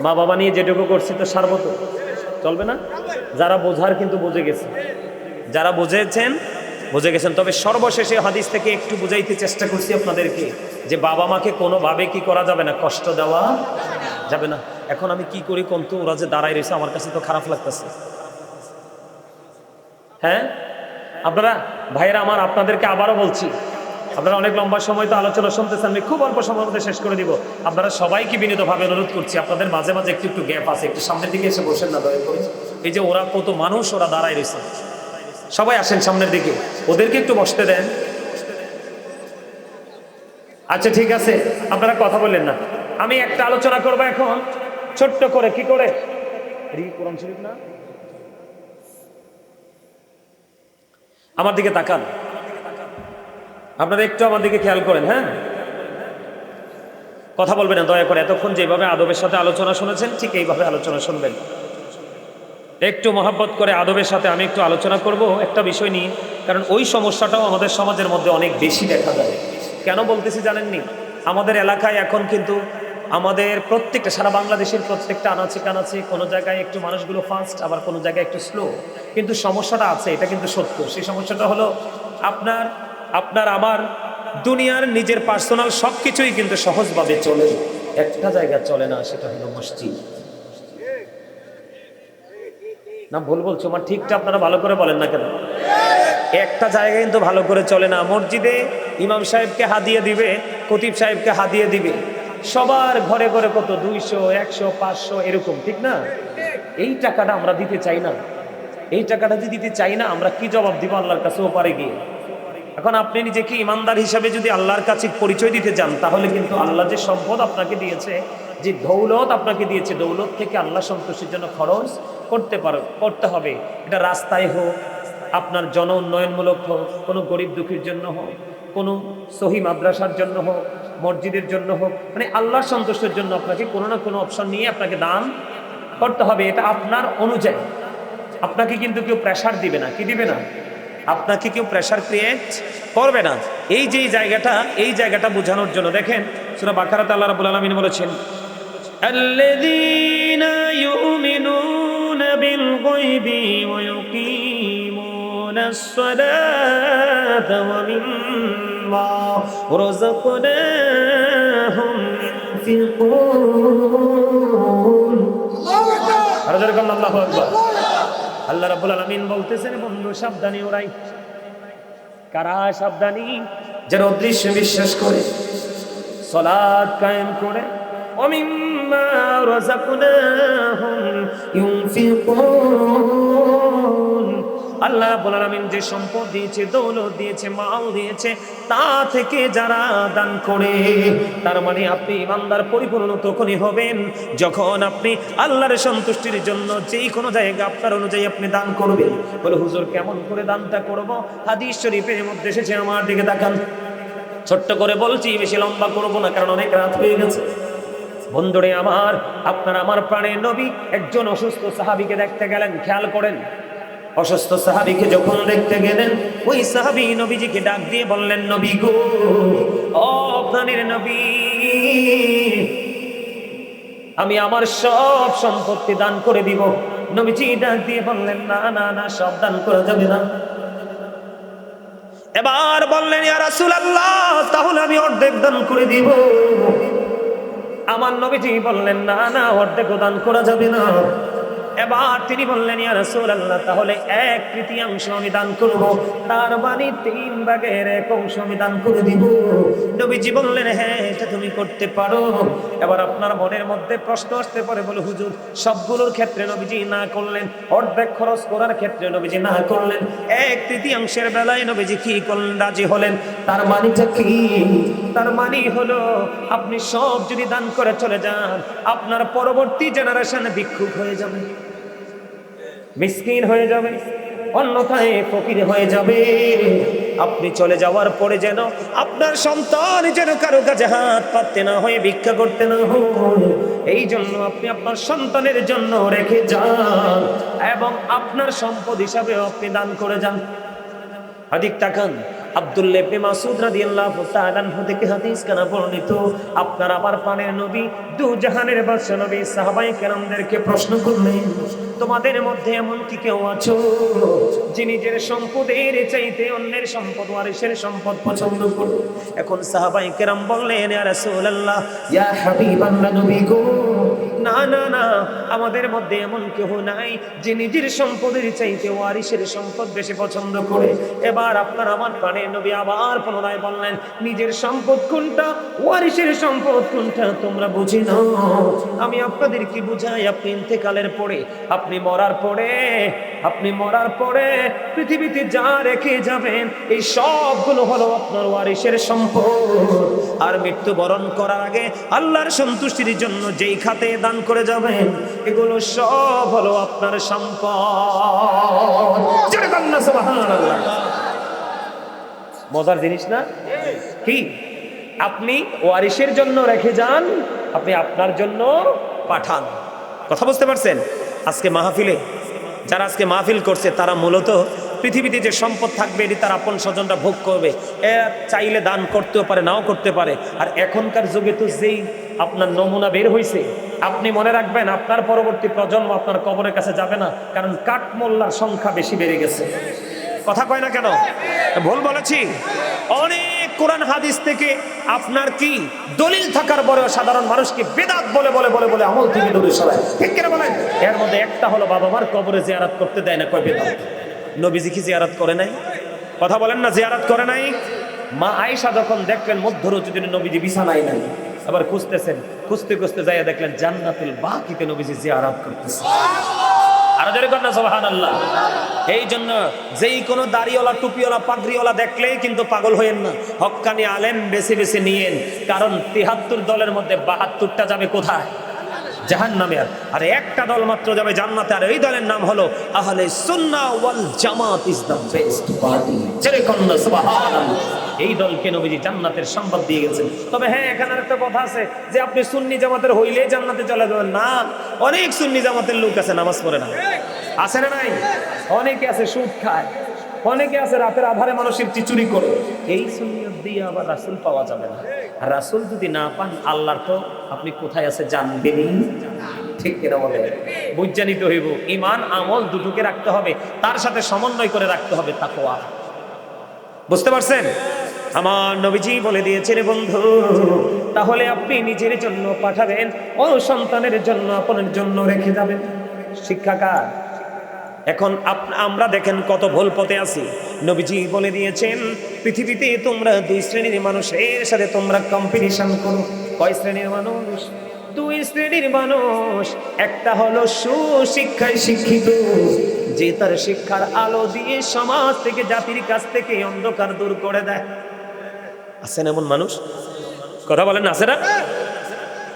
মা বাবা নিয়ে যেটুকু করছি তো সারবো তো, চলবে না? যারা বোঝার কিন্তু বুঝে গেছে, যারা বুঝেছেন বুঝে গেছেন। তবে সর্বশেষে হাদিস থেকে একটু বুঝাইতে চেষ্টা করছি আপনাদেরকে যে বাবা মাকে কোনোভাবে কি করা যাবে না, কষ্ট দেওয়া যাবে না। এখন আমি কি করি কোন তো, ওরা যে দাঁড়ায় রয়েছে আমার কাছে তো খারাপ লাগতেছে। হ্যাঁ আপনারা ভাইয়েরা আমার, আপনাদেরকে আবারও বলছি, আপনারা অনেক লম্বা সময় তো আলোচনা শুনতেছেন, আমি খুব অল্প সময়ের মধ্যে শেষ করে দিব। আপনারা সবাইকে বিনীতভাবে অনুরোধ করছি, আপনাদের মাঝে মাঝে একটু একটু গ্যাপ আছে, একটু সামনের দিকে এসে বসেন না দয়া করে। এই যে ওরা কত মানুষ, ওরা দাঁড়ায় রয়েছে, সবাই আসেন সামনের দিকে, ওদেরকে একটু বসতে দেন। আচ্ছা ঠিক আছে, আপনারা কথা বললেন না, আমি একটা আলোচনা করবো এখন ছোট্ট করে। কি করে? কোরআন শরীফ না, আমার দিকে তাকান, আপনারা একটু আমার দিকে খেয়াল করেন। হ্যাঁ কথা বলবেন না দয়া করে, এতক্ষণ যেভাবে আদবের সাথে আলোচনা শুনেছেন ঠিক এইভাবে আলোচনা শুনবেন। একটু মহব্বত করে আদবের সাথে আমি একটু আলোচনা করব একটা বিষয় নিয়ে, কারণ ওই সমস্যাটাও আমাদের সমাজের মধ্যে অনেক বেশি দেখা যায়। কেন বলতেছি জানেননি? আমাদের এলাকায় এখন কিন্তু আমাদের প্রত্যেকটা, সারা বাংলাদেশের প্রত্যেকটা আনাচে কানাচে কোনো জায়গায় একটু মানুষগুলো ফাস্ট, আবার কোনো জায়গায় একটু স্লো, কিন্তু সমস্যাটা আছে, এটা কিন্তু সত্য। সেই সমস্যাটা হলো আপনার আমার দুনিয়ার নিজের পার্সোনাল সব কিছুই কিন্তু সহজভাবে চলে, একটা জায়গা চলে না, সেটা হলো মসজিদ। না ভুল বলছো? আমার ঠিকটা আপনারা ভালো করে বলেন না কেন? একটা জায়গা কিন্তু ভালো করে চলে না। মসজিদে ইমাম সাহেবকে হাদিয়া দিবে, খতিব সাহেবকে হাদিয়া দিবে, সবার ঘরে ঘরে কত 200, 100, 500 এরকম, ঠিক না? এই টাকাটা আমরা দিতে চাই না। এই টাকাটা যদি দিতে চাই না, আমরা কি জবাব দিব আল্লাহর কাছে ওপারে গিয়ে? এখন আপনি নিজেকে ইমানদার হিসাবে যদি আল্লাহর কাছে পরিচয় দিতে যান, তাহলে কিন্তু আল্লাহ যে সম্পদ আপনাকে দিয়েছে, যে দৌলত আপনাকে দিয়েছে, দৌলত থেকে আল্লাহ সন্তুষ্টির জন্য খরচ করতে হবে। এটা রাস্তায় হোক, আপনার জন উন্নয়নমূলক হোক, কোনো গরিব দুঃখীর জন্য হোক, কোনো সহি মাদ্রাসার জন্য হোক, মসজিদের জন্য হোক, মানে আল্লাহর সন্তুষ্টির জন্য আপনাকে কোনো না কোনো অপশন নিয়ে আপনাকে দান করতে হবে। এটা আপনার অনুযায়ী। আপনাকে কিন্তু কেউ প্রেশার দিবে না। কি দিবে না? আপনাকে কেউ প্রেশার ক্রিয়েট করবে না। এই জায়গাটা বোঝানোর জন্য দেখেন সূরা বাকারাতে আল্লাহ রাব্বুল আলামিন বলেছেন, আল্লাযীনা ইউমিনুনা বিল গায়বি ওয়া ইউকিমুনাস সালাতা ওয়া মিম্মা রাযাকনাহুম ইউনফিকুন। আল্লাহু আকবার। আল্লাহ রাব্বুল আলামিন বলতেছেন, বন্ধু সাবধানী ওরাই। কারা সাবধানী? যারা অদৃশ্য বিশ্বাস করে, সালাত কায়েম করে, ওয়া মিম্মা রাযাকনাহুম ইউনফিকুন। আল্লাহ রাব্বুল আলামিন যে সম্পদ দিয়েছে, দৌলত দিয়েছে, মাল দিয়েছে, তা থেকে যারা দান করে, তার মানে আপনি ইমানদার পরিপূর্ণ তখনই হবেন যখন আপনি আল্লাহর সন্তুষ্টির জন্য যেই কোনো জায়গা আপনার অনুযায়ী আপনি দান করবেন। বলে হুজুর কেমন করে দানটা করব? হাদিস শরীফের মধ্যে এসেছে, আমার দিকে তাকান। ছোট্ট করে বলছি, বেশি লম্বা করব না, কারণ অনেক রাত হয়ে গেছে। বন্ধুরে আমার, আপনার আমার প্রাণের নবী একজন অসুস্থ সাহাবীকে দেখতে গেলেন। খেয়াল করেন, অসুস্থ সাহাবীকে যখন দেখতে গেলেন, ওই সাহাবী নবীজিকে ডাক দিয়ে বললেন, নবী গো, ও প্রাণের নবী, আমি আমার সব সম্পত্তি দান করে দিব। নবীজি ডাক দিয়ে বললেন, না না না, সব দান করা যাবে না। এবার বললেন, ইয়া রাসূলুল্লাহ, তাহলে আমি অর্ধেক দান করে দিব। আমার নবীজি বললেন, না না, অর্ধেক দান করা যাবে না। এবার তিনি বললেন, ইয়া রাসূলুল্লাহ, তাহলে 1/3 আমি দান করব, তার মানে 3/1 অংশ আমি দান করে দিব। নবীজি বললেন, হ্যাঁ, এটা তুমি করতে পারো। এবার আপনার মনের মধ্যে প্রশ্ন আসতে পারে, বলে হুজুর, সবগুলোর ক্ষেত্রে নবীজি না করলেন, অর্ধেক খরচ করার ক্ষেত্রে নবীজি না করলেন, 1/3 বেলায় নবীজি কি করলেন? রাজি হলেন। তার মানেটা কি? তার মানে হলো, আপনি সব যদি দান করে চলে যান, আপনার পরবর্তী জেনারেশন ভিক্ষুক হয়ে যাবে, মিসকিন হয়ে যাবে, অন্যথায় ফকির হয়ে যাবে। আপনি চলে যাওয়ার পরে যেন আপনার সন্তান যেন কারো কাছে হাত পাততে না হয়, ভিক্ষা করতে না হয়, এই জন্য আপনি আপনার সন্তানের জন্য রেখে যান এবং আপনার সম্পদ হিসাবে আপনি দান করে যান। হাদিস তাকান, আব্দুল্লাহ ইবনে মাসউদ রাদিয়াল্লাহু তাআলা আনহু থেকে হাদিস কানা বর্ণিত, আপনার আমার প্রাণের নবী, দু জাহানের বাদশা নবী সাহাবায়ে কেরামদেরকে প্রশ্ন করলেন, তোমাদের মধ্যে এমন কি কেউ আছো যে নিজের সম্পদের চাইতে অন্যের সম্পদ, ওয়ারিসের সম্পদ পছন্দ করো? এখন সাহাবায়ে কেরাম বললেন, ইয়া রাসূলুল্লাহ, ইয়া হাবিবাল্লাহ, নবী গো, না না না, আমাদের মধ্যে এমন কেউ নাই যে নিজের সম্পদের চাইতে ওয়ারিসের সম্পদ বেশি পছন্দ করে। এবার আপনার আমার প্রাণের নবী আবার পুনরায় বললেন, নিজের সম্পদ কোনটা, ওয়ারিসের সম্পদ কোনটা তোমরা বুঝি না। আমি আপনাদেরকে বুঝাই, আপনি ইন্তেকালের পরে, আপনি মরার পরে পৃথিবীতে যা রেখে যাবেন, এই সবগুলো হলো আপনার ওয়ারিসের সম্পদ। আর মৃত্যুবরণ করার আগে আল্লাহর সন্তুষ্টির জন্য যেই খাতে দান করে যাবেন, এগুলো সব হলো আপনার সম্পদ। সুবহানাল্লাহ। মজার জিনিস না? কি আপনি ওয়ারিসের জন্য রেখে যান, আপনি আপনার জন্য পাঠান। কথা বুঝতে পারছেন? আজকে মাহফিলে যারা আজকে মাহফিল করছে, তারা মূলত পৃথিবীতে যে সম্পদ থাকবে এটি তার আপন স্বজনরা ভোগ করবে। চাইলে দান করতেও পারে, নাও করতে পারে। আর এখনকার যুগে তো যেই আপনার নমুনা বের হয়েছে, আপনি মনে রাখবেন, আপনার পরবর্তী প্রজন্ম আপনার কবরের কাছে যাবে না, কারণ কাঠমোল্লার সংখ্যা বেশি বেড়ে গেছে। কথা কয় না কেন? ভুল বলেছি? অনেক কোরআন হাদিস থেকে আপনার কি দলিল থাকার পরেও সাধারণ মানুষকে বেদাত বলে বলে বলে বলে আমল থেকে দূরে সরায়। ঠিক কিনা বলেন? এর মধ্যে একটা হলো, বাবা মার কবরে জিয়ারত করতে দেয় না, কয় বেদাত। নবীজি কি জিয়ারত করে নাই? কথা বলেন না, জিয়ারত করে নাই? মা আয়েশা যখন দেখলেন মধ্যরজনীতে নবীজি বিছানায় নাই, আবার খুঁজতে খুঁজতে যাইয়া দেখলেন জান্নাতুল বাকিতে নবীজি জিয়ারত করতেছে। আরো জোরে কর না সুবহানাল্লাহ। এই জন্য যেই কোনো দাড়িওয়ালা টুপিওয়ালা পাগড়িওয়ালা দেখলেই কিন্তু পাগল হইেন না, হক্কানি আলেম বেছে বেছে নিয়েন, কারণ ৭৩ দলের মধ্যে ৭২টা যাবে কোথায়? জাহান্নামে। আর একটা দল মাত্র যাবে জান্নাতে, আর এই দলের নাম হলো আহলে সুন্নাহ ওয়াল জামাত ইজ দ্য বেস্ট পার্টি। জোরে কর না সুবহানাল্লাহ। এই দলকে নবীজি জান্নাতের সংবাদ দিয়ে গেছেন। তবে হ্যাঁ, এখানে একটা কথা আছে যে আপনি সুন্নি জামাতের হইলেই জান্নাতে চলে যাবেন না। অনেক সুন্নি জামাতের লোক আছে নামাজ পড়ে না, আছে না নাই? অনেকে আছে সুদ খায়, অনেকে আছে রাতের আধারে মানুষের চুরি করে। এই সুন্নিয়ত দিয়ে আবার রাসূল পাওয়া যাবে না। আর রাসূল যদি না পান, আল্লাহর তো আপনি কোথায় আছে জানবেনই। ঠিক কিনা বলে? বুঝে নিতে হইব, ঈমান আমল দুটোকে রাখতে হবে, তার সাথে সমন্বয় করে রাখতে হবে তাকওয়া। বুঝতে পারছেন? আমার নবীজি বলে দিয়েছেন বন্ধু, তাহলে আপনি নিজের জন্য পাঠাবেন, ও সন্তানের জন্য, আপনার জন্য রেখে যাবেন। শিক্ষাকার এখন আমরা দেখেন কত ভুল পথে আছি। নবীজি বলে দিয়েছেন পৃথিবীতে তোমরা দুই শ্রেণীর মানুষের সাথে তোমরা কম্পিটিশন করো। কয় শ্রেণীর মানুষ? দুই শ্রেণীর মানুষ। একটা হলো সুশিক্ষায় শিক্ষিত, যে তার শিক্ষার আলো দিয়ে সমাজ থেকে, জাতির কাছ থেকে অন্ধকার দূর করে দেয়। আছেন এমন মানুষ? কথা বলেন, আছে না?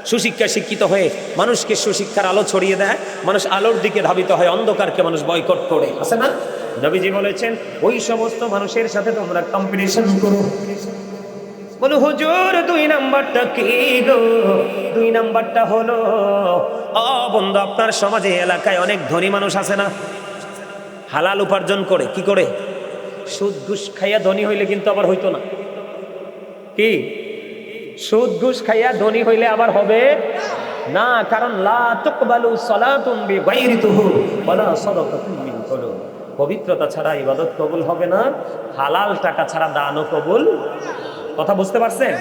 সুশিক্ষা শিক্ষিত হয়ে মানুষকে সুশিক্ষার আলো ছড়িয়ে দেয়, মানুষ আলোর দিকে ধাবিত হয়, অন্ধকারকে মানুষ বয়কট করে, আছে না? নবীজি বলেছেন ওই সমস্ত মানুষের সাথে তোমরা কম্পিটিশন করো। বলো হুজুর, ২ নাম্বারটা কি গো? ২ নাম্বারটা হলো, বন্ধু, আপনার সমাজে এলাকায় অনেক ধনী মানুষ আছে না, হালাল উপার্জন করে। কি করে? সুদ ঘুষ খাইয়া ধনী হইলে কিন্তু আবার হইতো না। কি? সুদ ঘুষ খাইয়া ধনী হইলে আবার হবে না, কারণ লা তুকবালু সালাতুন বিগাইরি তুহুর ওয়ালা সাদাকাতুন মিন কুলুব। পবিত্রতা ছাড়া ইবাদত কবুল হবে না, হালাল টাকা ছাড়া দানও কবুল। কথা বুঝতে পারছেন?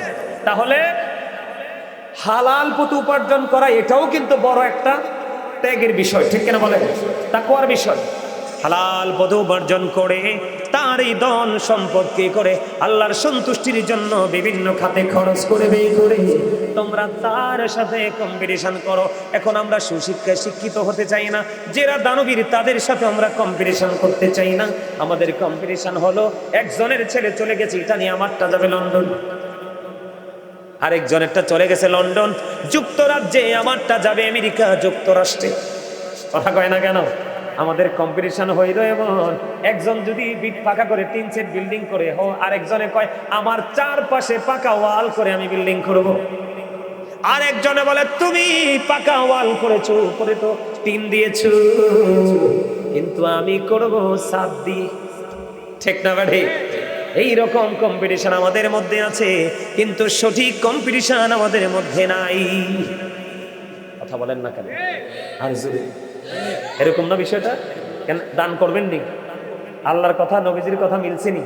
তাহলে হালাল পথে উপার্জন করা এটাও কিন্তু বড় একটা ত্যাগের বিষয়, ঠিক কিনা বলেন? তাকওয়ার বিষয়। হালাল পথে উপার্জন করে তার এই ধন সম্পদ কি করে আল্লাহর সন্তুষ্টির জন্য বিভিন্ন খাতে খরচ করে ব্যয় করে তোমরা তার সাথে কম্পিটিশন করো। এখন আমরা সুশিক্ষায় শিক্ষিত হতে চাই না, যারা দানবীর তাদের সাথে আমরা কম্পিটিশন করতে চাই না। আমাদের কম্পিটিশন হলো, একজনের ছেলে চলে গেছে ইটালি, আমারটা যাবে লন্ডন, আরেকজনেরটা চলে গেছে লন্ডন যুক্তরাজ্যে, আমারটা যাবে আমেরিকা যুক্তরাষ্ট্রে। কথা কয় না কেন? আমাদের কম্পিটিশন হইল এমন, একজন যদি বিট পাকা করে 3 সেট বিল্ডিং করে, আরেকজনে কয় আমার চারপাশে পাকা ওয়াল করে আমি বিল্ডিং করব। আর একজনে বলে তুমি পাকা ওয়াল করেছো, উপরে তো টিন দিয়েছো, কিন্তু আমি করব ছাদ দিয়ে। ঠিক না ভাই? এইরকম কম্পিটিশন আমাদের মধ্যে আছে, কিন্তু সঠিক কম্পিটিশন আমাদের মধ্যে নাই। কথা বলেন না কেন? আর এরকম না বিষয়টা? কেন দান করবেন নি? আল্লাহর কথা নবীজির কথা মিলছে নি?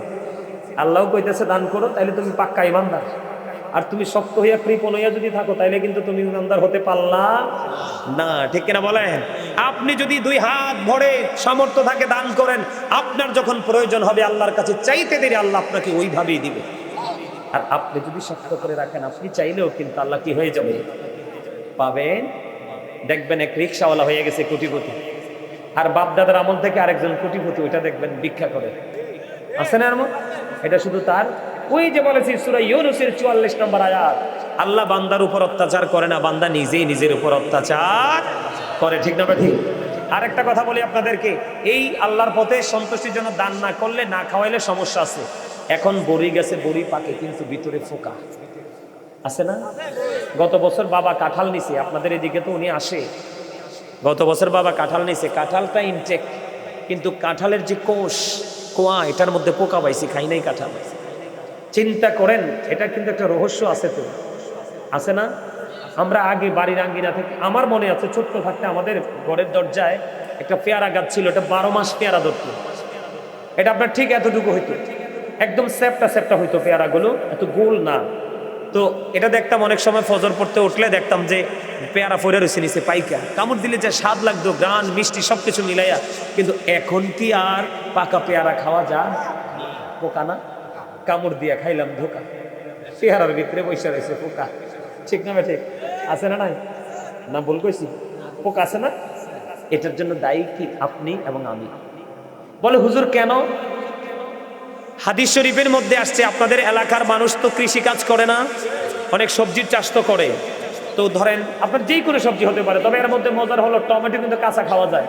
আল্লাহও কইতেছে দান করো, তাইলে তুমি পাক্কা ইমানদার। আর তুমি শক্ত হইয়া কৃপণ হইয়া যদি থাকো, তাইলে কিন্তু তুমি ইমানদার হতে পারলা না। ঠিক কিনা বলেন? আপনি যদি 2 হাত ভরে সামর্থ্য থাকে দান করেন, আপনার যখন প্রয়োজন হবে আল্লাহর কাছে চাইতে দেরি, আল্লাহ আপনাকে ওইভাবেই দিবে। আর আপনি যদি শক্ত করে রাখেন, আপনি চাইলেও কিন্তু আল্লাহ কি হয়ে যাবে? পাবেন। দেখবেন এক রিক্সাওয়ালা হয়ে গেছে কোটিপতি, আর বাপ দাদার আমল থেকে আরেকজন কোটিপতি, ওইটা দেখবেন ভিক্ষা করে। আছে না এমন? এটা শুধু তার, ওই যে বলেছি সূরা ইউনূসের 44 নম্বর আয়াত, আল্লাহ বান্দার উপর অত্যাচার করে না, বান্দা নিজেই নিজের উপর অত্যাচার করে। ঠিক না ঠিক? আরেকটা কথা বলি আপনাদেরকে, এই আল্লাহর পথে সন্তুষ্টির জন্য দান না করলে, না খাওয়াইলে সমস্যা আছে। এখন বড়ি গেছে, বড়ি পাকে, কিন্তু ভিতরে ফোকা আছে না? গত বছর বাবা কাঁঠাল নিছে, আপনাদের এদিকে তো উনি আসে, গত বছর বাবা কাঁঠাল নিছে, কাঁঠালটা ইনটেক, কিন্তু কাঁঠালের যে কোয়া এটার মধ্যে পোকা পাইছি, খাই নাই কাঁঠাল। চিন্তা করেন, এটা কিন্তু একটা রহস্য আছে, তো আছে না? আমরা আগে বাড়ির আঙ্গিনা থেকে, আমার মনে আছে ছোট্ট থাকতে আমাদের ঘরের দরজায় একটা পেয়ারা গাছ ছিল, এটা 12 মাস পেয়ারা ধরতো। এটা আপনার ঠিক এতটুকু হইতো, একদম সেপটা হইতো পেয়ারাগুলো, এত গোল না। তো এটা দেখতাম অনেক সময় ফজর পড়তে উঠলে দেখতাম যে পেয়ারা ফোরে রয়েছে নিচে পাইকা, কামড় দিলে যে স্বাদ লাগতো, গান মিষ্টি সবকিছু মিলাইয়া। কিন্তু এখন কি আর পাকা পেয়ারা খাওয়া যায়? পোকা না, কামড় দিয়া খাইলাম ধোকা, পেয়ারার ভিতরে বসে রয়েছে পোকা। ঠিক না ঠিক? আছে না নাই? না ভুল কইছি? পোকা আছে না? এটার জন্য দায়ী কি আপনি এবং আমি। বলে হুজুর কেন? হাদিস শরীফের মধ্যে আসছে আপনাদের এলাকার মানুষ তো কৃষি কাজ করে না, অনেক সবজির চাষ তো করে। তো ধরেন আপনার যেই কোনো সবজি হতে পারে, তবে এর মধ্যে মজার হলো টমেটো কিন্তু কাঁচা খাওয়া যায়।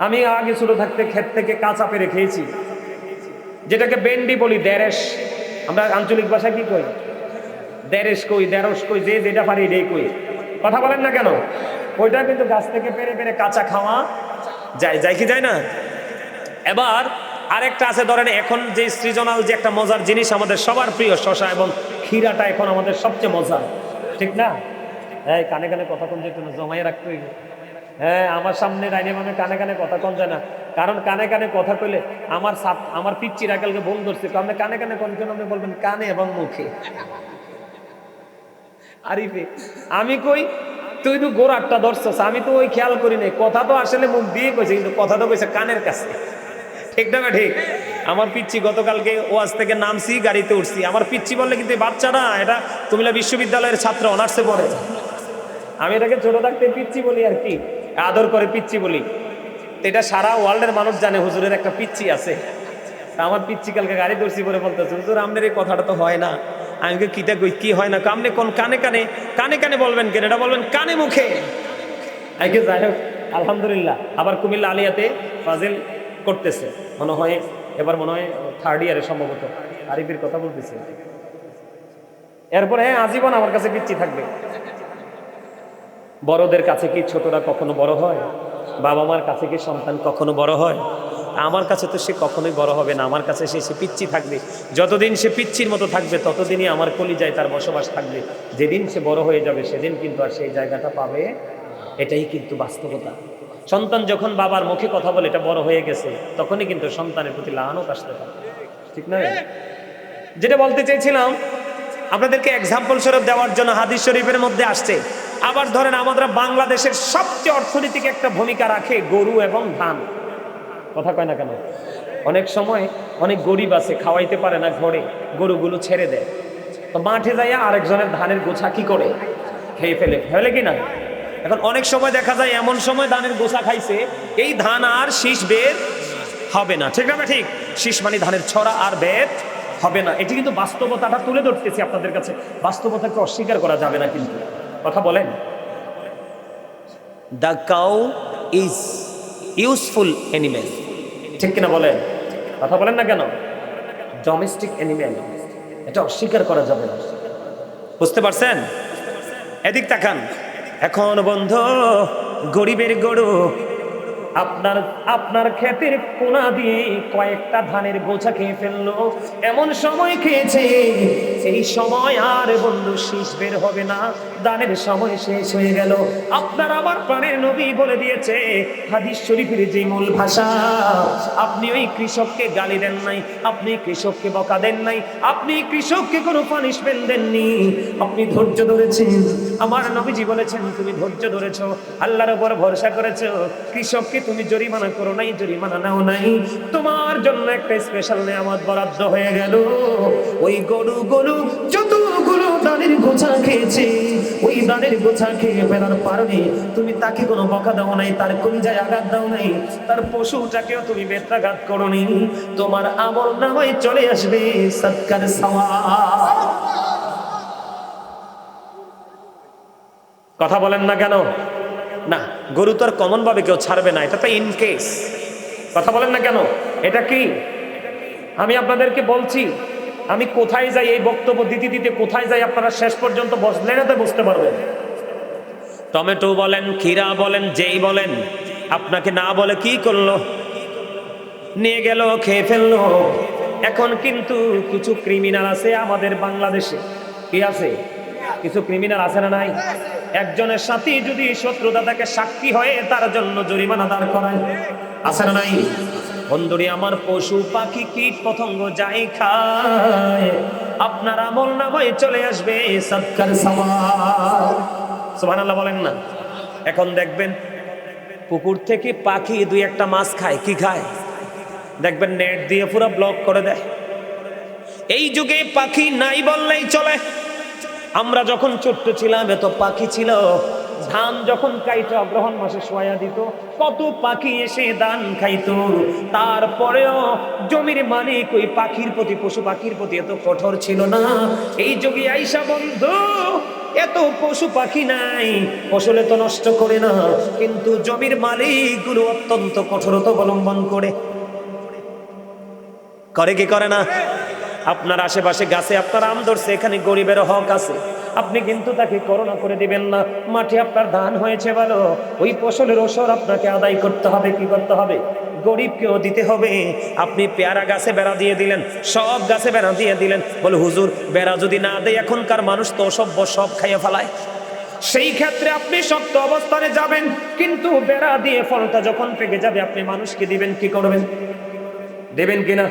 আমি আগে ছোট থাকতে ক্ষেত থেকে কাঁচা পেরে খেয়েছি, যেটাকে বেন্ডি বলি, দেরেশ। আমরা আঞ্চলিক ভাষায় কি কই? দেরেশ কই, দেরস কই, যে যেটা পারি এটাই কই। কথা বলেন না কেন? ওইটা কিন্তু গাছ থেকে পেরে পেরে কাঁচা খাওয়া যায়, যায় কি যায় না? এবার আরেকটা আছে, ধরেন এখন যে সৃজনাল যে একটা মজার জিনিস আমাদের সবার প্রিয়, শশা এবং ক্ষীরাটা এখন আমাদের সবচেয়ে মজা, ঠিক না? হ্যাঁ, কানে কানে কথা কোন যেত না, জমাইয়ে রাখতে হইবে। হ্যাঁ, আমার সামনে ডাইনে মানে কানে কানে কথা কোন যায় না, কারণ কানে কানে কথা কইলে আমার পিচ্চির আকালকে বোন ধরছে। আপনি কানে কানে কোন কেন? আপনি বলবেন কানে এবং মুখে। আরিফে আমি কই তুই তো গোড়াটা ধরছস, আমি তো ওই খেয়াল করি নাই। কথা তো আসলে মুখ দিয়ে কইছে, কিন্তু কথা তো কইছে কানের কাছে, ঠিক না? ঠিক। আমার পিচ্চি গতকালকে ওয়াজ থেকে নামছি, গাড়িতে উঠছি। আমার পিচ্চি বললে কিন্তু বাচ্চা না, এটা কুমিল্লা বিশ্ববিদ্যালয়ের ছাত্র, অনার্সে পড়ে। আমি এটাকে ছোট থাকতে পিচ্চি বলি আর কি, আদর করে পিচ্চি বলি। এটা সারা ওয়ার্ল্ডের মানুষ জানে হুজুরের একটা পিচ্চি আছে। আমার পিচ্চি কালকে গাড়ি ধরছি পরে বলতেছে, হুজুর আপনার এই কথাটা তো হয় না। আমি কিটা কই, কি হয় না? আপনি কোন কানে কানে কানে কানে বলবেন কেন? এটা বলবেন কানে মুখে। আগে যাই হোক, আলহামদুলিল্লাহ। আবার কুমিল্লা আলিয়াতে ফাজিল করতেছে মনে হয়, এবার মনে হয় 3rd ইয়ারে সম্ভবত। আরিফের কথা বলতেছে। এরপরে হ্যাঁ, আজীবন আমার কাছে পিচ্চি থাকবে। বড়দের কাছে কি ছোটরা কখনো বড় হয়? বাবা মার কাছে কি সন্তান কখনো বড় হয়? আমার কাছে তো সে কখনোই বড় হবে না। আমার কাছে সে পিচ্চি থাকবে। যতদিন সে পিচ্চির মতো থাকবে, ততদিনই আমার কলিজায় তার বসবাস থাকবে। যেদিন সে বড় হয়ে যাবে, সেদিন কিন্তু আর সেই জায়গাটা পাবে। এটাই কিন্তু বাস্তবতা। সন্তান যখন বাবার মুখে কথা বলে এটা বড় হয়ে গেছে, তখনই কিন্তু সন্তানের প্রতি লানত আসতে পারে, ঠিক না? যেটা বলতে চাইছিলাম আপনাদেরকে এক্সাম্পল স্বরূপ দেওয়ার জন্য, হাদিস শরীফের মধ্যে আসছে। আবার ধরেন আমাদের বাংলাদেশের সবচেয়ে অর্থনৈতিক একটা ভূমিকা রাখে গরু এবং ধান। কথা কয় না কেন? অনেক সময় অনেক গরিব আছে, খাওয়াইতে পারে না ঘরে, গরুগুলো ছেড়ে দেয়। তো মাঠে যাইয়া আরেকজনের ধানের গোছা কি করে? খেয়ে ফেলে, ফেলে কিনা? এখন অনেক সময় দেখা যায় এমন সময় ধানের গোছা খাইছে, এই ধান আর শীষ বের হবে না, ঠিক না? ঠিক। শীষ মানে ধানের ছড়া, আর বের হবে না। এটি কিন্তু বাস্তবতাটা তুলে ধরতেছি আপনাদের কাছে। বাস্তবতাকে অস্বীকার করা যাবে না কিন্তু। কথা বলেন। The cow is useful animal, ঠিক কিনা বলেন? কথা বলেন না কেন? ডোমেস্টিক অ্যানিমেল, এটা অস্বীকার করা যাবে না। বুঝতে পারছেন? এদিক তাকান। এখন বন্ধু, গরিবের গরু আপনার আপনার ক্ষেতের কোনা দিয়ে কয়েকটা ধানের গোছা খেয়ে ফেললো। এমন সময় খেয়েছে, এই সময় আর বন্ধু শীষ বের হবে না, দানের সময় শেষ হয়ে গেল। আপনার আমার প্রাণের নবী বলে দিয়েছে হাদিস শরীফের যে মূল ভাষা, আপনি ওই কৃষককে গালি দেন নাই, আপনি কৃষককে বকা দেন নাই, আপনি কৃষককে কোনো পানিশমেন্ট দেননি, আপনি ধৈর্য ধরেছেন। আমার নবীজি বলেছেন তুমি ধৈর্য ধরেছো, আল্লাহর উপর ভরসা করেছো, কৃষককে তুমি জরিমানা করো নাই, জরিমানা নাও নাই, তোমার জন্য একটা স্পেশাল নিয়ামত বরাদ্দ হয়ে গেল। ওই গরু যতগুলো দানের গোছা খেয়েছে, ওই দানের গোছা খেয়ে ফেলার কারণে তুমি তাকে কোনো বকা দাও নাই, তার কলিজায় আঘাত দাও নাই, তার পশুটাকেও তুমি বেত্রাঘাত করোনি। তোমার আমল নামায় চলে আসবে সদকার সওয়াব। কথা বলেন না কেন? না, গরু তো আর কমন ভাবে কেউ ছাড়বে না, এটা তো ইন কেস। কথা বলেন না কেন? এটা কি? আমি আপনাদেরকে বলছি, আমি কোথায় যাই এই বক্তব্য দিতে দিতে কোথায় যাই আপনারা শেষ পর্যন্ত বসলে না তো বুঝতে পারবেন। টমেটো বলেন, ক্ষীরা বলেন, যেই বলেন, আপনাকে না বলে কি করলো? নিয়ে গেল, খেয়ে ফেললো। এখন কিন্তু কিছু ক্রিমিনাল আছে আমাদের বাংলাদেশে। কি আছে? কিছু ক্রিমিনাল আছে না নাই? একজনের সাথে যদি শত্রুতা থাকে, সাক্ষী হয়ে তার জন্য জরিমানা দাঁড় করায়, আছে না নাই? বন্ধুরি আমার, পশু পাখি কীট পতঙ্গ যাই খায়, আপনার আমল নামায় চলে আসবে সদকার সওয়াব। সুবহানাল্লাহ বলেন না? এখন দেখবেন পুকুর থেকে পাখি দুই একটা মাছ খায়, কি খায়? দেখবেন নেট দিয়ে পুরো ব্লক করে দেয়। এই যুগে পাখি নাই বললেই চলে। আমরা যখন ছোট্ট ছিলাম এত পাখি ছিল, ধান যখন কাইটা অগ্রহণ মাসে শোয়া দিত, কত পাখি এসে ধান খাইতো। তারপরেও জমির মালিক ওই পাখির প্রতি, পশু পাখির প্রতি এত কঠোর ছিল না। এই যুগে আইসা বন্ধু এত পশু পাখি নাই, ফসলে তো নষ্ট করে না, কিন্তু জমির মালিকগুলো অত্যন্ত কঠোরতা অবলম্বন করে কি করে না? আপনার আশেপাশে গাছে আপনার আম ধরছে, এখানে গরিবের হক আছে, আপনি কিন্তু তাকে করোনা করে দিবেন না। মাঠে আপনার ধান হয়েছে ভালো, ওই ফসলের ওসর আপনাকে আদায় করতে হবে। কি করতে হবে? গরিবকেও দিতে হবে। আপনি পেয়ারা গাছে বেড়া দিয়ে দিলেন, সব গাছে বেড়া দিয়ে দিলেন, বলে হুজুর বেড়া যদি না দেয় এখনকার মানুষ তো সব খাইয়ে ফেলায়। সেই ক্ষেত্রে আপনি শক্ত অবস্থানে যাবেন, কিন্তু বেড়া দিয়ে ফলটা যখন পেকে যাবে আপনি মানুষকে দিবেন, কি করবেন? দেবেন কিনা?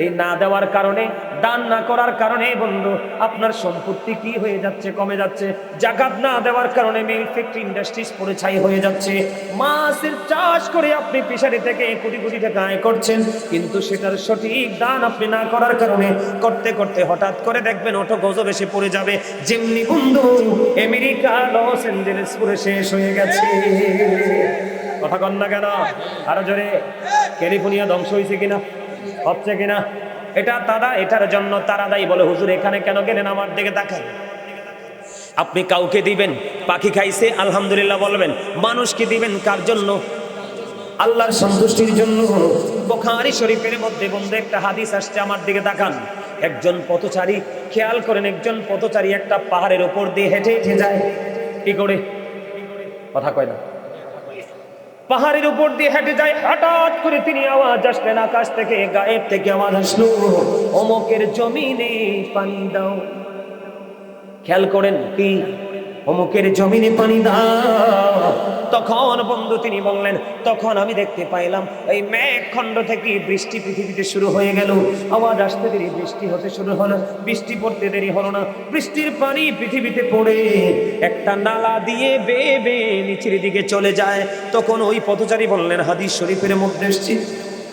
এই না দেওয়ার কারণে, দান না করার কারণে বন্ধু আপনার সম্পত্তি কি হয়ে যাচ্ছে? কমে যাচ্ছে। জাকাত না দেওয়ার কারণে মিল ফ্যাক্টরি ইন্ডাস্ট্রিজ পড়ে ছাই হয়ে যাচ্ছে। মাছের চাষ করে আপনি ফিশারি থেকে কোটি কোটি টাকা আয় করছেন, কিন্তু সেটার সঠিক দান আপনি না করার কারণে করতে করতে হঠাৎ করে দেখবেন অটো গজব এসে পড়ে যাবে। যেমনি বন্ধু আমেরিকা লস অ্যাঞ্জেলেস পুরো শেষ হয়ে গেছে। কথা কন না কেন? আরো জোরে। ক্যালিফোর্নিয়া ধ্বংস হয়েছে কিনা? হচ্ছে কিনা? এটার জন্য তারা দায়ী। বলে হুজুর এখানে কেন গেলেন? আমার দিকে তাকান। আপনি কাউকে দিবেন, পাখি খাইছে আলহামদুলিল্লাহ বলবেন। মানুষকে দিবেন কার জন্য? আল্লাহর সন্তুষ্টির জন্য। বুখারী শরীফের মধ্যে বন্ধু একটা হাদিস আসছে, আমার দিকে তাকান। একজন পথচারী, খেয়াল করেন, একজন পথচারী একটা পাহাড়ের উপর দিয়ে হেঁটে হেঁটে যায়। কি করে? কথা কয় না। পাহাড়ের উপর দিয়ে হেঁটে যায়, হঠাৎ করে তিনি আওয়াজ আসলেন আকাশ থেকে, গায়েব থেকে আওয়াজ আসলো, অমুকের জমিনে পানি দাও। খেয়াল করেন, কি? অমুকের জমিনে পানি দাও। তখন বন্ধু তিনি বললেন, তখন আমি দেখতে পাইলাম এই মেঘ খণ্ড থেকে বৃষ্টি পৃথিবীতে শুরু হয়ে গেল। আওয়াজ আসতে দেরি বৃষ্টি হতে শুরু হলো, বৃষ্টি পড়তে দেরি হলো না, বৃষ্টির পানি পৃথিবীতে পড়ে একটা নালা দিয়ে বেয়ে বেয়ে নিচের দিকে চলে যায়। তখন ওই পথচারী বললেন, হাদিস শরীফের মধ্যে এসেছে,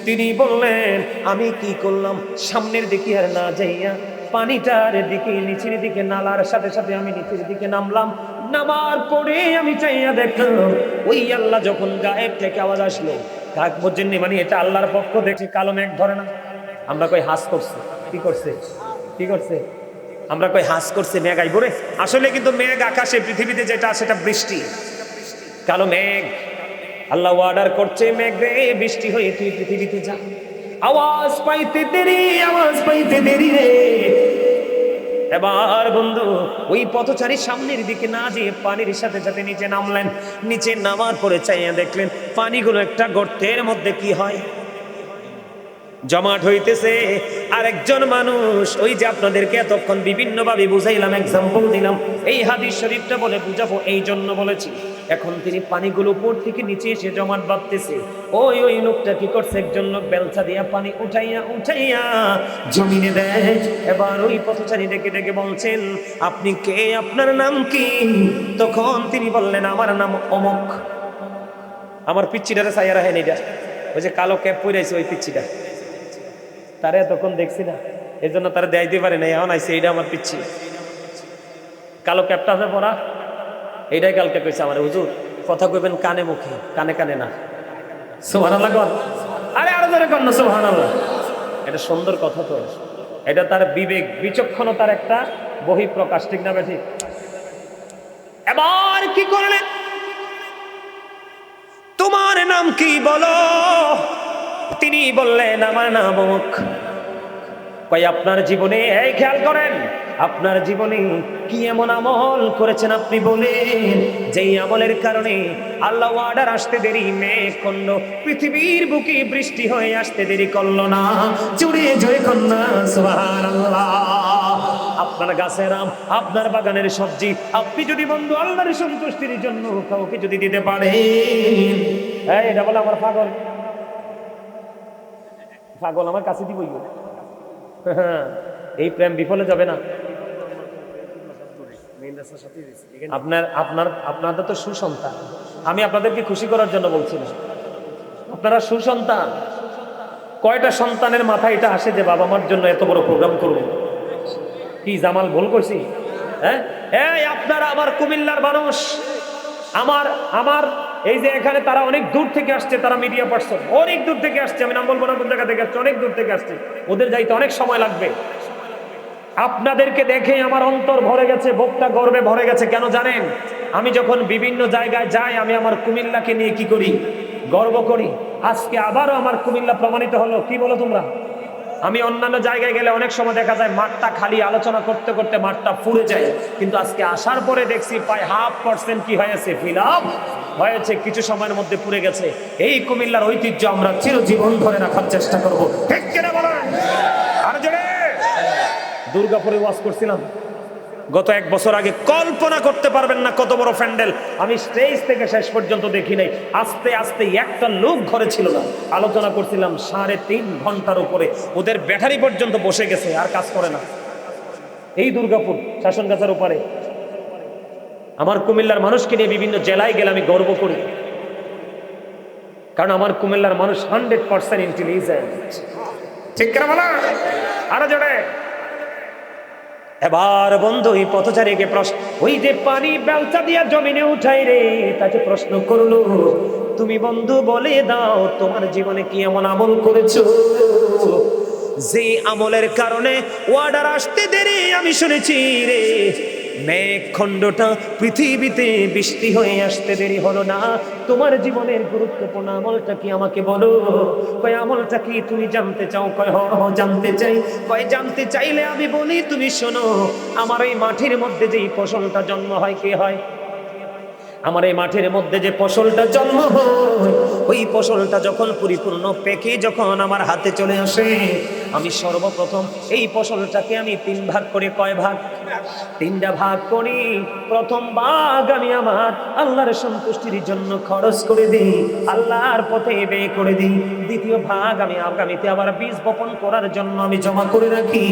তিনি বললেন আমি কি করলাম, সামনের দিকে আর না যাইয়া পানিটার দিকে, নিচের দিকে, নালার সাথে সাথে আমি নিচের দিকে নামলাম। নামার পরে আমি চাইয়া দেখলাম ওই আল্লাহ যখন গায়েব থেকে আওয়াজ আসলো, কাক বুঝছেন মানে এটা আল্লাহর পক্ষ দেখে কালো মেঘ ধরে না। আমরা কই হাস করছে, কি করছে? কি করছে? আমরা কই হাস করছে, মেঘ আইব রে। আসলে কিন্তু মেঘ আকাশে পৃথিবীতে যেটা সেটা বৃষ্টি, কালো মেঘ। আল্লাহ অর্ডার করছে, মেঘ রে বৃষ্টি হয়ে তুই পৃথিবীতে যা। আওয়াজ পাইতে দেরি, আওয়াজ পাইতে দেরি রে। এবার বন্ধু ওই পথচারী সামনের দিকে না যেয়ে পানির সাথে সাথে নিচে নামলেন। নিচে নামার পরে চাইয়া দেখলেন পানিগুলো একটা গর্তের মধ্যে কি হয়, জমাট হইতেছে। আর একজন মানুষ, ওই যে আপনাদেরকে এতক্ষণ বিভিন্ন ভাবে বুঝাইলাম, এক্সাম্পল দিলাম, এই হাদিস শরীফটা বলে বুঝাবো এই জন্য বলেছি। এখন তিনি পানিগুলো উপর থেকে নিচে এসে জমাট বাঁধতেছে। ওই লোকটা কি করছে? একজন লোক বেলচা দিয়া পানি উঠাইয়া উঠাইয়া জমিনে দেয়। এবার ওই পথচারী ডেকে ডেকে বলছেন, আপনি কে? আপনার নাম কি? তখন তিনি বললেন, আমার নাম অমুক। আমার পিচ্ছিটারে চাইয়া রাখেন, এটা ওই যে কালো ক্যাপ পরে আছে ওই পিচ্ছিটা, তারা তখন দেখছি না, এই জন্য তারা দেখাইতে পারে না। এখন আইসে, এইটা আমার পিচ্ছি, কালো ক্যাপটা আছে পরা, এইটাই কালকে কইছে আমার, হুজুর কথা কইবেন কানে মুখে, কানে কানে না। সুবহানাল্লাহ কর, আরে আরো ধরে কর না সুবহানাল্লাহ। এটা সুন্দর কথা তো, এটা তার বিবেক বিচক্ষণতার একটা বহিঃপ্রকাশ, ঠিক না বেঠিক? এবার কি করলেন? তোমার নাম কি বলো? তিনি বললেন, আমার নাম অমুক। কই আপনার জীবনে, এই খেয়াল করেন, আপনার জীবনে কি এমন আমল করেছেন আপনি বলেন, যেই আমলের কারণে আল্লাহ অর্ডার আসতে দেরি, মেঘ খণ্ড পৃথিবীর বুকে বৃষ্টি হয়ে আসতে দেরি করলো না? জুড়ে জয় কন্যা সুবহানাল্লাহ। আপনার গাছের আম, আপনার বাগানের সবজি, আপনি যদি বন্ধু আল্লাহর সন্তুষ্টির জন্য কাউকে যদি দিতে পারেন, এটা বলে আমার পাগল, পাগল আমার কাছে দিবই। এই প্রেম বিফলে যাবে না। আপনাদের তো সুসন্তান, আমি আপনাদেরকে খুশি করার জন্য বলছি না, আপনারা সুসন্তান। কয়টা সন্তানের মাথায় এটা আসে যে বাবা মার জন্য এত বড় প্রোগ্রাম করবো? কি জামাল ভুল করছি? হ্যাঁ, এই আপনারা আমার কুমিল্লার মানুষ, আমার আমার এই যে এখানে তারা অনেক দূর থেকে আসছে, তারা মিডিয়া পার্সন অনেক দূর থেকে আসছে, আমি নাম বলবো না কোন জায়গা থেকে আসছে, অনেক দূর থেকে আসছে, ওদের যাইতে অনেক সময় লাগবে। আপনাদেরকে দেখে আমার অন্তর ভরে গেছে, বুকটা গর্বে ভরে গেছে। কেন জানেন? আমি যখন বিভিন্ন জায়গায় যাই, আমি আমার কুমিল্লাকে নিয়ে কি করি? গর্ব করি। আজকে আবারও আমার কুমিল্লা প্রমাণিত হলো। কি বলো তোমরা? আমি অন্যান্য জায়গায় গেলে অনেক সময় দেখা যায় মাঠটা খালি, আলোচনা করতে করতে মাঠটা ফুরে যায়, কিন্তু আজকে আসার পরে দেখছি প্রায় 0.5% কি হয়েছে, ফিল আপ হয়েছে, কিছু সময়ের মধ্যে পুরে গেছে। এই কুমিল্লার ঐতিহ্য আমরা চিরজীবন ধরে রাখার চেষ্টা করব, ঠিক কিনা বলেন? আর জোরে। দুর্গাপুরে ওয়াজ করছিলাম গত 1 বছর আগে, কল্পনা করতে পারবেন না কত বড় প্যান্ডেল। আমি স্টেজ থেকে শেষ পর্যন্ত দেখি নাই, আস্তে আস্তে একটা লোক ঘরে ছিল না। আলোচনা করছিলাম 3.5 ঘন্টার উপরে, ওদের ব্যাটারি পর্যন্ত বসে গেছে, আর কাজ করে না। এই দুর্গাপুর শাসনগাছার উপরে। আমার কুমিল্লার মানুষকে নিয়ে বিভিন্ন জেলায় গেলে আমি গর্ব করি, কারণ আমার কুমিল্লার মানুষ 100% ইন্টেলিজেন্ট, ঠিক কিনা বলা? আরো জোরে। এবার বন্ধু এই পথচারীকে প্রশ্ন, ওই যে পানি বেলচা দিয়া জমিনে উঠাই রে, তাকে প্রশ্ন করলো, তুমি বন্ধু বলে দাও তোমার জীবনে কি এমন আমল করেছো যে আমলের কারণে ওয়ার্ডার আসতে দেরি আমি শুনেছি রে, মেঘখণ্ডটা পৃথিবীতে বৃষ্টি হয়ে আসতে দেরি হলো না। তোমার জীবনের গুরুত্বপূর্ণ আমলটা কি আমাকে বলো। কয় আমলটা কি তুমি জানতে চাও? কয় হ জানতে চাই। কয় জানতে চাইলে আমি বলি তুমি শোনো, আমার এই মাঠের মধ্যে যেই ফসলটা জন্ম হয়, কে হয়? আমার এই মাঠের মধ্যে যে ফসলটা জন্ম হয়, ওই ফসলটা যখন পরিপূর্ণ পেকে যখন আমার হাতে চলে আসে, আমি সর্বপ্রথম এই ফসলটাকে আমি 3 ভাগ করে, কয় ভাগ? 3টা ভাগ করি। প্রথম ভাগ আমি আমার আল্লাহর সন্তুষ্টির জন্য খরচ করে দিই, আল্লাহর পথে ব্যয় করে দিই। দ্বিতীয় ভাগ আমি আগামীতে আবার বীজ বপন করার জন্য আমি জমা করে রাখি।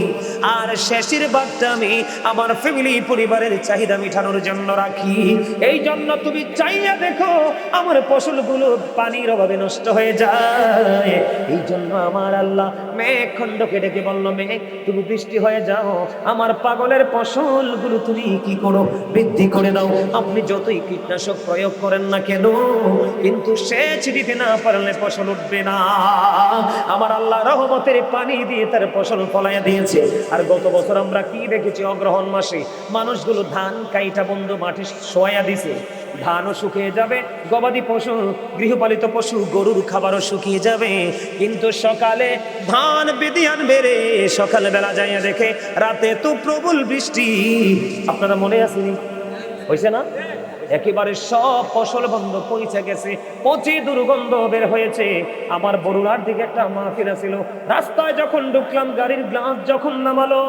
আর শেষের ভাগটা আমি আমার ফ্যামিলি, পরিবারের চাহিদা মেটানোর জন্য রাখি। এই জন্য তুমি চাইয়া দেখো আমার ফসলগুলো পানির অভাবে নষ্ট হয়ে যায়। এই জন্য আমার আল্লাহ মেঘখণ্ডকে ডেকে বলল, মেঘ তুমি বৃষ্টি হয়ে যাও, আমার পাগলের ফসলগুলো তুমি কি করো? বৃদ্ধি করে দাও। আপনি যতই কীটনাশক প্রয়োগ করেন না কেন, কিন্তু সেচ দিতে না পারলে ফসল উঠবে না। আমার আল্লাহ রহমতের পানি দিয়ে তার ফসল ফলাইয়া দিয়েছে। আর গত বছর আমরা কি দেখেছি? অগ্রহণ মাসে মানুষগুলো ধান কাইটা বন্ধু মাঠে শোয়া দিছে, ধানও শুকিয়ে যাবে, গবাদি পশু, গৃহপালিত পশু গরুর খাবারও শুকিয়ে যাবে, কিন্তু সকালে ধান বিধিয়ান বেড়ে সকালবেলা যাইয়া দেখে রাতে তো প্রবল বৃষ্টি। আপনারা মনে আসেনি? হয়েছে না? একেবারে সব ফসল বন্ধ পৌঁছে গেছে, পচে দুর্গন্ধ বের হয়েছে। আমার বরুণার দিকে একটা মাহফিল ছিল, রাস্তায় যখন ঢুকলাম, গাড়ির গ্লাস যখন নামালো,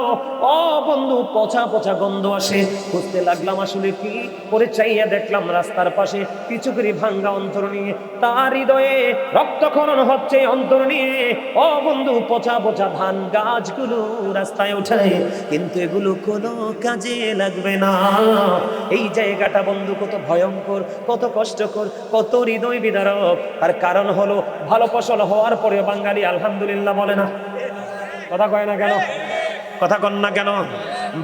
ও বন্ধু পচা পচা গন্ধ আসে। খুঁজতে লাগলাম আসলে কি, পরে চাইয়া দেখলাম রাস্তার পাশে পিচুকরি ভাঙ্গা অন্তর নিয়ে, তার হৃদয়ে রক্তক্ষরণ হচ্ছে অন্তর নিয়ে। ও বন্ধু পচা পচা ধান গাছগুলো রাস্তায় ওঠায়, কিন্তু এগুলো কোনো কাজে লাগবে না। এই জায়গাটা বন্ধু কত ভয়ঙ্কর, কত কষ্টকর, কত হৃদয় বিদারক। আর কারণ হলো ভালো ফসল হওয়ার পরে বাঙালি আলহামদুলিল্লাহ বলে না। কথা কয় না কেন? কথা কন না কেন?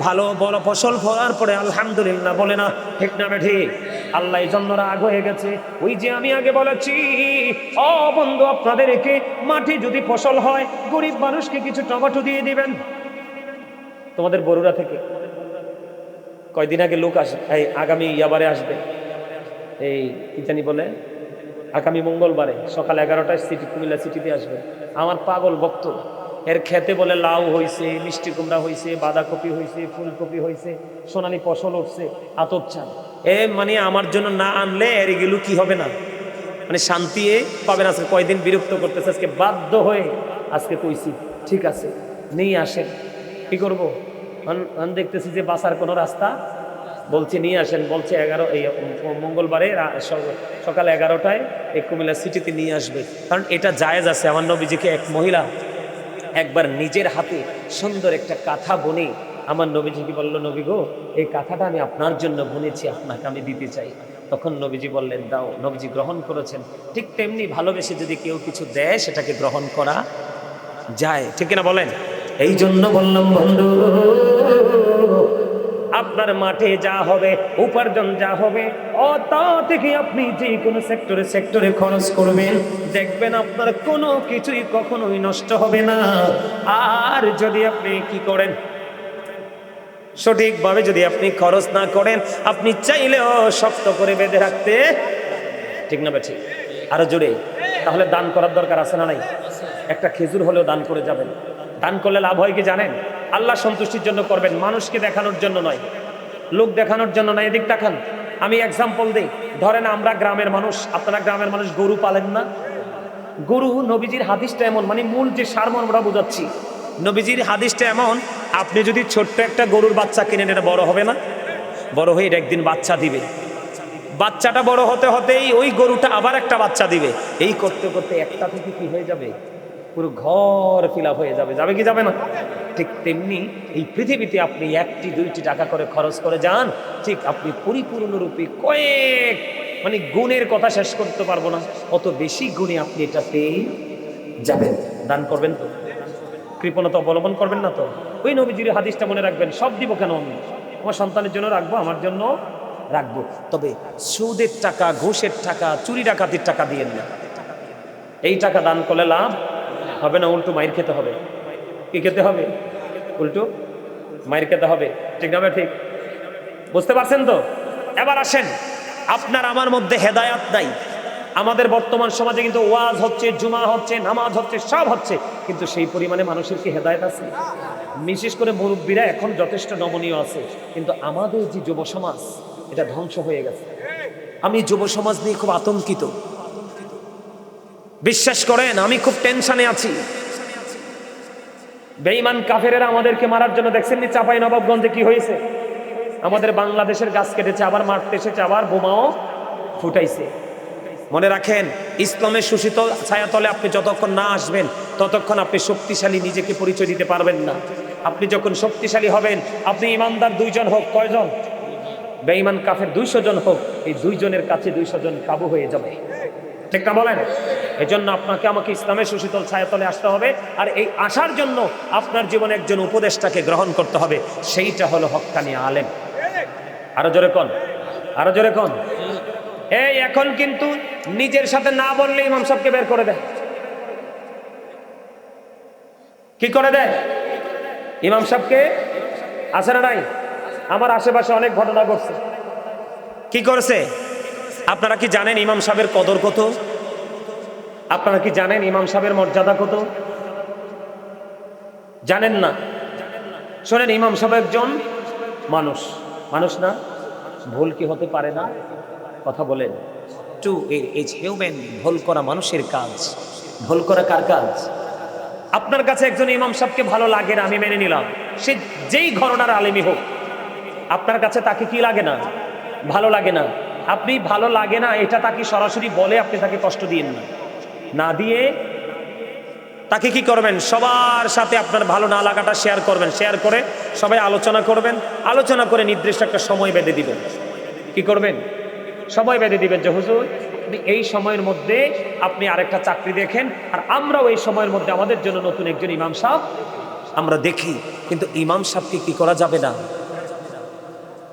ভালো বড় ফসল ফলার পরে আলহামদুলিল্লাহ বলে না, ঠিক না ঠিক? আল্লাহ এই জন্য রাগ হয়ে গেছে। ওই যে আমি আগে বলেছি, ও বন্ধু আপনাদেরকে মাঠে যদি ফসল হয়, গরিব মানুষকে কিছু টমেটো দিয়ে দিবেন। তোমাদের বরুড়া থেকে কয়দিন আগে লোক আসে, এই আগামী ইয়াবারে আসবে, এই কি জানি বলে, আগামী মঙ্গলবারে সকাল 11টায় সিটি, কুমিল্লা সিটিতে আসবে। আমার পাগল ভক্ত, এর খেতে বলে লাউ হয়েছে, মিষ্টি কুমড়া হয়েছে, বাঁধাকপি হয়েছে, ফুলকপি হয়েছে, সোনালি ফসল উঠছে, আতপ চান। মানে আমার জন্য না আনলে এর এগুলো কি হবে না, মানে শান্তি পাবেন। আজকে কয়দিন বিরক্ত করতেছে, আজকে বাধ্য হয়ে আজকে কইছি ঠিক আছে নিয়ে আসেন। কি করবো? দেখতেছি যে বাসার কোনো রাস্তা, বলছে নিয়ে আসেন। বলছে এই মঙ্গলবারে সকাল 11টায় এই কুমিল্লা সিটিতে নিয়ে আসবে, কারণ এটা জায়েজ আছে। আমার নবীজিকে এক মহিলা একবার নিজের হাতে সুন্দর একটা কাঁথা বুনে আমার নবীজিকে বলল, নবী গো, এই কাঁথাটা আমি আপনার জন্য বুনেছি, আপনাকে আমি দিতে চাই। তখন নবীজি বললেন দাও। নবীজি গ্রহণ করেছেন। ঠিক তেমনি ভালোবেসে যদি কেউ কিছু দেয়, সেটাকে গ্রহণ করা যায়, ঠিক কিনা বলেন? এই জন্য বললাম বন্ধু, আপনার মাঠে যা হবে, উপার্জন যা হবে, ও তা থেকে আপনি যে কোনো সেক্টরে খরচ করবেন, দেখবেন আপনার কোনো কিছুই কখনোই নষ্ট হবে না। আর যদি আপনি কি করেন, সঠিকভাবে যদি আপনি খরচ না করেন, আপনি চাইলেও শক্ত করে বেঁধে রাখতে, ঠিক না ঠিক? আরো জোরে। তাহলে দান করার দরকার আছে না নাই? একটা খেজুর হলেও দান করে যাবেন। দান করলে লাভ হয় কি জানেন? আল্লাহ সন্তুষ্টির জন্য করবেন, মানুষকে দেখানোর জন্য নয়, লোক দেখানোর জন্য নয়। এদিক তাকান, আমি এক্সাম্পল দিই। ধরেন আমরা গ্রামের মানুষ, আপনারা গ্রামের মানুষ গরু পালেন না? গরু, নবীজির হাদিসটা এমন, মানে মূল যে সারমর্মটা বোঝাচ্ছি, নবীজির হাদিসটা এমন, আপনি যদি ছোট্ট একটা গরুর বাচ্চা কিনেন, এটা বড় হবে না? বড় হয়ে এটা একদিন বাচ্চা দিবে। বাচ্চাটা বড় হতে হতেই ওই গরুটা আবার একটা বাচ্চা দিবে। এই করতে করতে একটা থেকে কি হয়ে যাবে, পুরো ঘর ফিল আপ হয়ে যাবে। যাবে কি যাবে না? ঠিক তেমনি এই পৃথিবীতে আপনি 1টি 2টি টাকা করে খরচ করে যান, ঠিক আপনি পরিপূর্ণরূপে কয়েক, মানে গুণের কথা শেষ করতে পারবো না, অত বেশি গুণে আপনি এটা পেয়ে যাবেন। দান করবেন তো? কৃপণতা অবলম্বন করবেন না তো? ওই নবীজির হাদিসটা মনে রাখবেন, সব দিব কেন আমি, আমার সন্তানের জন্য রাখবো, আমার জন্য রাখবো, তবে সুদের টাকা, ঘুষের টাকা, চুরি ডাকাতির টাকা দিয়েন না। এই টাকা দান করলে লাভ হবে না, উল্টো মাইর খেতে হবে। কি খেতে হবে? উল্টো মাইর খেতে হবে, ঠিক না? ঠিক বুঝতে পারছেন তো? এবার আসেন, আপনার আমার মধ্যে হেদায়াত নাই। আমাদের বর্তমান সমাজে কিন্তু ওয়াজ হচ্ছে, জুমা হচ্ছে, নামাজ হচ্ছে, সব হচ্ছে, কিন্তু সেই পরিমাণে মানুষের কি হেদায়েত আছে? বিশেষ করে মুরব্বীরা এখন যথেষ্ট নমনীয় আছে, কিন্তু আমাদের যে যুব সমাজ, এটা ধ্বংস হয়ে গেছে। আমি যুব সমাজ নিয়ে খুব আতঙ্কিত, বিশ্বাস করেন আমি খুব টেনশনে আছি। বেঈমান কাফেরেরা আমাদেরকে মারার জন্য, দেখছেননি চাঁপাই নবাবগঞ্জে কি হয়েছে? আমাদের বাংলাদেশের গাছ কেটেছে, আবার মারতে এসেছে, আবার বোমাও ফুটাইছে। মনে রাখেন, ইসলামের সুশীতল ছায়াতলে আপনি যতক্ষণ না আসবেন, ততক্ষণ আপনি শক্তিশালী নিজেকে পরিচয় দিতে পারবেন না। আপনি যখন শক্তিশালী হবেন, আপনি ইমানদার 2 জন হোক, কয়জন? বেঈমান কাফের 200 জন হোক, এই 2 জনের কাছে 200 জন কাবু হয়ে যাবে, ঠিক না বলেন? এজন্য আপনাকে আমাকে ইসলামের সুশীতল ছায়াতলে আসতে হবে, আর এই আসার জন্য আপনার জীবনে একজন উপদেষ্টাকে গ্রহণ করতে হবে, সেইটা হলো হক্কানি আলেম। আরো জোরে কোন, আরো জোরে কোন। এই এখন কিন্তু নিজের সাথে না বললে ইমাম সাহেবকে বের করে দেয়। কি করে দেয়? ইমাম সাহেবকে, আছে না নাই? আমার আশেপাশে অনেক ঘটনা ঘটছে। কি করেছে? আপনারা কি জানেন ইমাম সাহেবের কদর কত? আপনারা কি জানেন ইমাম সাহেবের মর্যাদা কত? জানেন না? শোনেন, ইমাম সাহেব একজন মানুষ, মানুষ না? ভুল কি হতে পারে না? কথা বলেন। টু ইজ হিউম্যান, ভুল করা মানুষের কাজ। ভুল করা কার কাজ? আপনার কাছে একজন ইমাম সাহেবকে ভালো লাগে না, আমি মেনে নিলাম, সে যেই ঘরানার আলেমই হোক, আপনার কাছে তাকে কি লাগে না? ভালো লাগে না। আপনি ভালো লাগে না এটা তাকে সরাসরি বলে আপনি তাকে কষ্ট দিয়েন না, না দিয়ে তাকে কি করবেন? সবার সাথে আপনার ভালো না লাগাটা শেয়ার করবেন, শেয়ার করে সবাই আলোচনা করবেন, আলোচনা করে নির্দিষ্ট একটা সময় বেঁধে দিবেন। কি করবেন? সময় বেঁধে দিবেন যে হুজুর এই সময়ের মধ্যে আপনি আরেকটা চাকরি দেখেন, আর আমরাও এই সময়ের মধ্যে আমাদের জন্য নতুন একজন ইমাম সাহেব আমরা দেখি। কিন্তু ইমাম সাহেবকে কি করা যাবে না?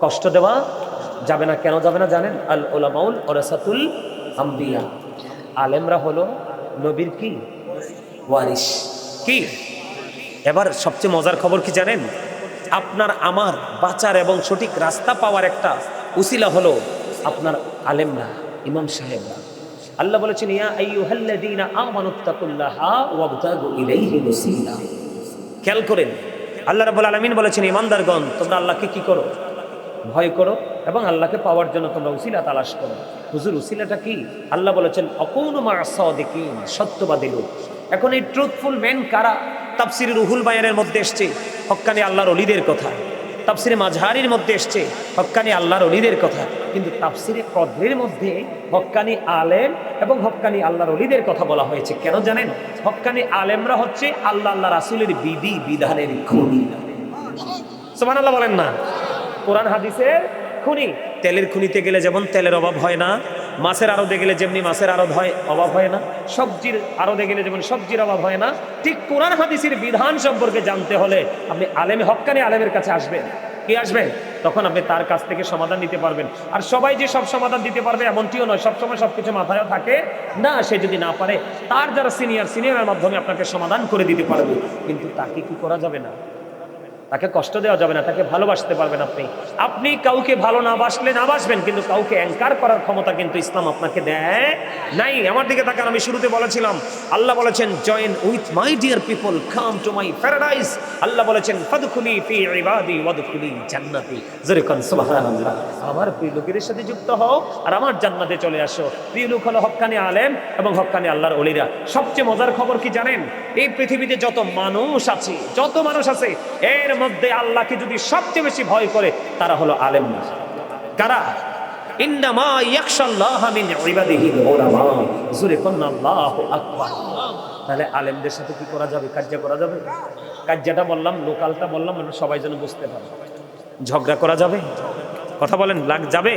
কষ্ট দেওয়া যাবে না। কেন যাবে না জানেন? আল উলামাউল ওয়ারাসাতুল আম্বিয়া, আলেমরা হলো নবীর কি ওয়ারিস। কি? এবার সবচেয়ে মজার খবর কি জানেন? আপনার আমার বাঁচার এবং সঠিক রাস্তা পাওয়ার একটা উসিলা হলো আপনার আলেমরা, ইমাম সাহেবরা। আল্লাহ বলেছেন, ইয়া আইয়ুহাল্লাযীনা আমানুত্তাকুল্লাহা ওয়াবতাগু ইলাইহিল ওসিলা। খেয়াল করেন, আল্লাহ রাব্বুল আলামিন বলেছেন, ইমানদারগণ তোমরা আল্লাহকে কি করো? ভয় করো, এবং আল্লাহকে পাওয়ার জন্য তোমরা উসিলা তালাশ করো। হুজুর উসিলাটা কি? আল্লাহ বলেছেন, আকুনু মা'আস সাদিকিন, সত্যবাদী লোক। এখন এই ট্রুথফুল ম্যান কারা? তাফসিরে রুহুল বায়ানের মধ্যে এসছে হক্কানি আল্লাহর ওলিদের কথা, তাফসিরে মাঝহারির মধ্যে এসছে হক্কানি আল্লাহর ওলিদের কথা, কিন্তু তাফসিরে কদরের মধ্যে হক্কানি আলেম এবং হক্কানি আল্লাহর ওলিদের কথা বলা হয়েছে। কেন জানেন? হক্কানি আলেমরা হচ্ছে আল্লাহ আল্লাহ রাসূলের বিধি বিধানের খুনি। সুবহানাল্লাহ বলেন না? কোরআন হাদিসের খুনি। তেলের খুনিতে গেলে যেমন তেলের অভাব হয় না, মাছের আড়তে গেলে যেমনি মাছের আড়ত হয়, অভাব হয় না, সবজির আড়তে গেলে যেমন সবজির অভাব হয় না, ঠিক কোরআন হাদিসের বিধান সম্পর্কে জানতে হলে আপনি আলেম, হক্কানি আলেমের কাছে আসবেন। কি আসবে, তখন আপনি তার কাছ থেকে সমাধান নিতে পারবেন। আর সবাই যে সব সমাধান দিতে পারবে এমনটিও নয়, সবসময় সবকিছু মাথায় থাকে না। সে যদি না পারে, তার যারা সিনিয়রের মাধ্যমে আপনাকে সমাধান করে দিতে পারবে, কিন্তু তাকে কি করা যাবে না, তাকে কষ্ট দেওয়া যাবে না, তাকে ভালোবাসতে পারবেন আপনি। আপনি কাউকে ভালো না বাসলে না বাসবেন, কিন্তু কাউকে অ্যাঙ্কার করার ক্ষমতা কিন্তু ইসলাম আপনাকে দেয় নাই। আমার দিকে তাকান, আমি শুরুতে বলেছিলাম আল্লাহ বলেছেন join with my dear people, come to my paradise. আল্লাহ বলেছেন ফাদখুলি ফি ইবাদি ওয়াদখুলি জান্নাতি। জোরে কোন সুবহানাল্লাহ। আমার প্রিয় লোকের সাথে যুক্ত হও আর আমার জান্নাতে চলে আসো। প্রিয় লোক হলো হক্কানি আলেম এবং হক্কানি আল্লাহর ওলিরা। সবচেয়ে মজার খবর কি জানেন, এই পৃথিবীতে যত মানুষ আছে এর মধ্যে আল্লাহকে যদি সবচেয়ে বেশি ভয় করে তারা হলো আলেম না। কারা? ইন্নামা ইয়াখশাল্লাহা মিন ইবাদিহিল উলামা। জোরে কোন আল্লাহু আকবার। তাহলে আলেমদের সাথে কি করা যাবে, কার্য করা যাবে? কার্যটা বললাম, লোকালটা বললাম, সবাই যেন বুঝতে পারে। ঝগড়া করা যাবে? কথা বলেন, লাগ যাবে?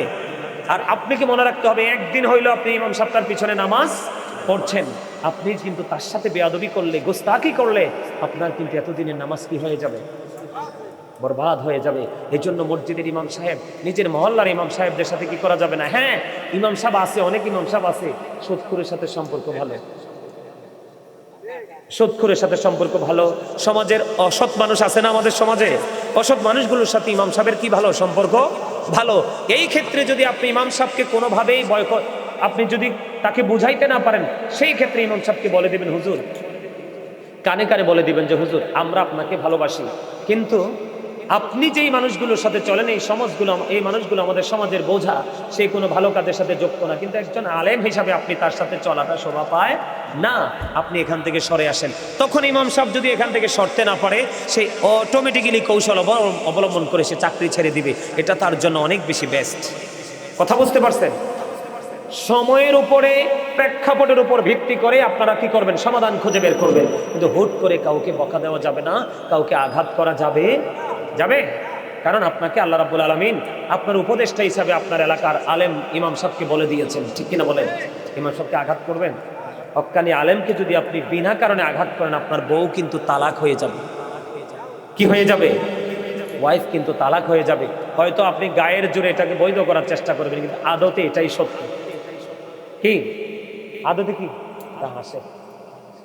আর আপনাকে মনে রাখতে হবে, একদিন হইলো আপনি ইমাম সাহেবের পিছনে নামাজ পড়ছেন, আপনি কিন্তু তার সাথে বেয়াদবি করলে, গোস্তাকি করলে, আপনার কিন্তু এতদিনের নামাজ কি হয়ে যাবে, বরবাদ হয়ে যাবে। এই জন্য মসজিদের ইমাম সাহেব, নিজের মহল্লার ইমাম সাহেবদের সাথে কি করা যাবে না। হ্যাঁ, ইমাম সাহেব আছে, অনেক ইমাম সাহেব আছে সুদখোরের সাথে সম্পর্ক ভালো, সুদখোরের সাথে সম্পর্ক ভালো। সমাজের অসৎ মানুষ আছে না আমাদের সমাজে, অসৎ মানুষগুলোর সাথে ইমাম সাহেবের কি ভালো সম্পর্ক, ভালো। এই ক্ষেত্রে যদি আপনি ইমাম সাহেবকে কোনোভাবেই বয়কট, আপনি যদি তাকে বুঝাইতে না পারেন, সেই ক্ষেত্রে ইমাম সাহেবকে বলে দিবেন, হুজুর, কানে কানে বলে দিবেন যে হুজুর আমরা আপনাকে ভালোবাসি, কিন্তু আপনি যেই মানুষগুলোর সাথে চলেন এই মানুষগুলো আমাদের সমাজের বোঝা, সে কোনো ভালো কাজের সাথে যুক্ত না, কিন্তু একজন আলেম হিসাবে আপনি তার সাথে চলাটা শোভা পায় না, আপনি এখান থেকে সরে আসেন। তখন ইমাম সাহেব যদি এখান থেকে সরতে না পারে, সে অটোমেটিক্যালি কৌশল অবলম্বন করে সে চাকরি ছেড়ে দিবে। এটা তার জন্য অনেক বেশি বেস্ট। কথা বুঝতে পারছেন? সময়ের উপরে, প্রেক্ষাপটের উপর ভিত্তি করে আপনারা কি করবেন, সমাধান খুঁজে বের করবেন। কিন্তু হুট করে কাউকে বকা দেওয়া যাবে না, কাউকে আঘাত করা যাবে, কারণ আপনাকে আল্লাহ রাব্বুল আলামিন আপনার উপদেষ্টা হিসাবে আপনার এলাকার আলেম ইমাম সাহেবকে বলে দিয়েছেন, ঠিক কিনা বলেন? ইমাম সাহেবকে আঘাত করবেন? হক্কানি আলেমকে যদি আপনি বিনা কারণে আঘাত করেন, আপনার বউ কিন্তু তালাক হয়ে যাবে। কি হয়ে যাবে? ওয়াইফ কিন্তু তালাক হয়ে যাবে। হয়তো আপনি গায়ের জোরে এটাকে বৈধ করার চেষ্টা করবেন, কিন্তু আদতে এটাই সত্য। কি আদতে কি হাসে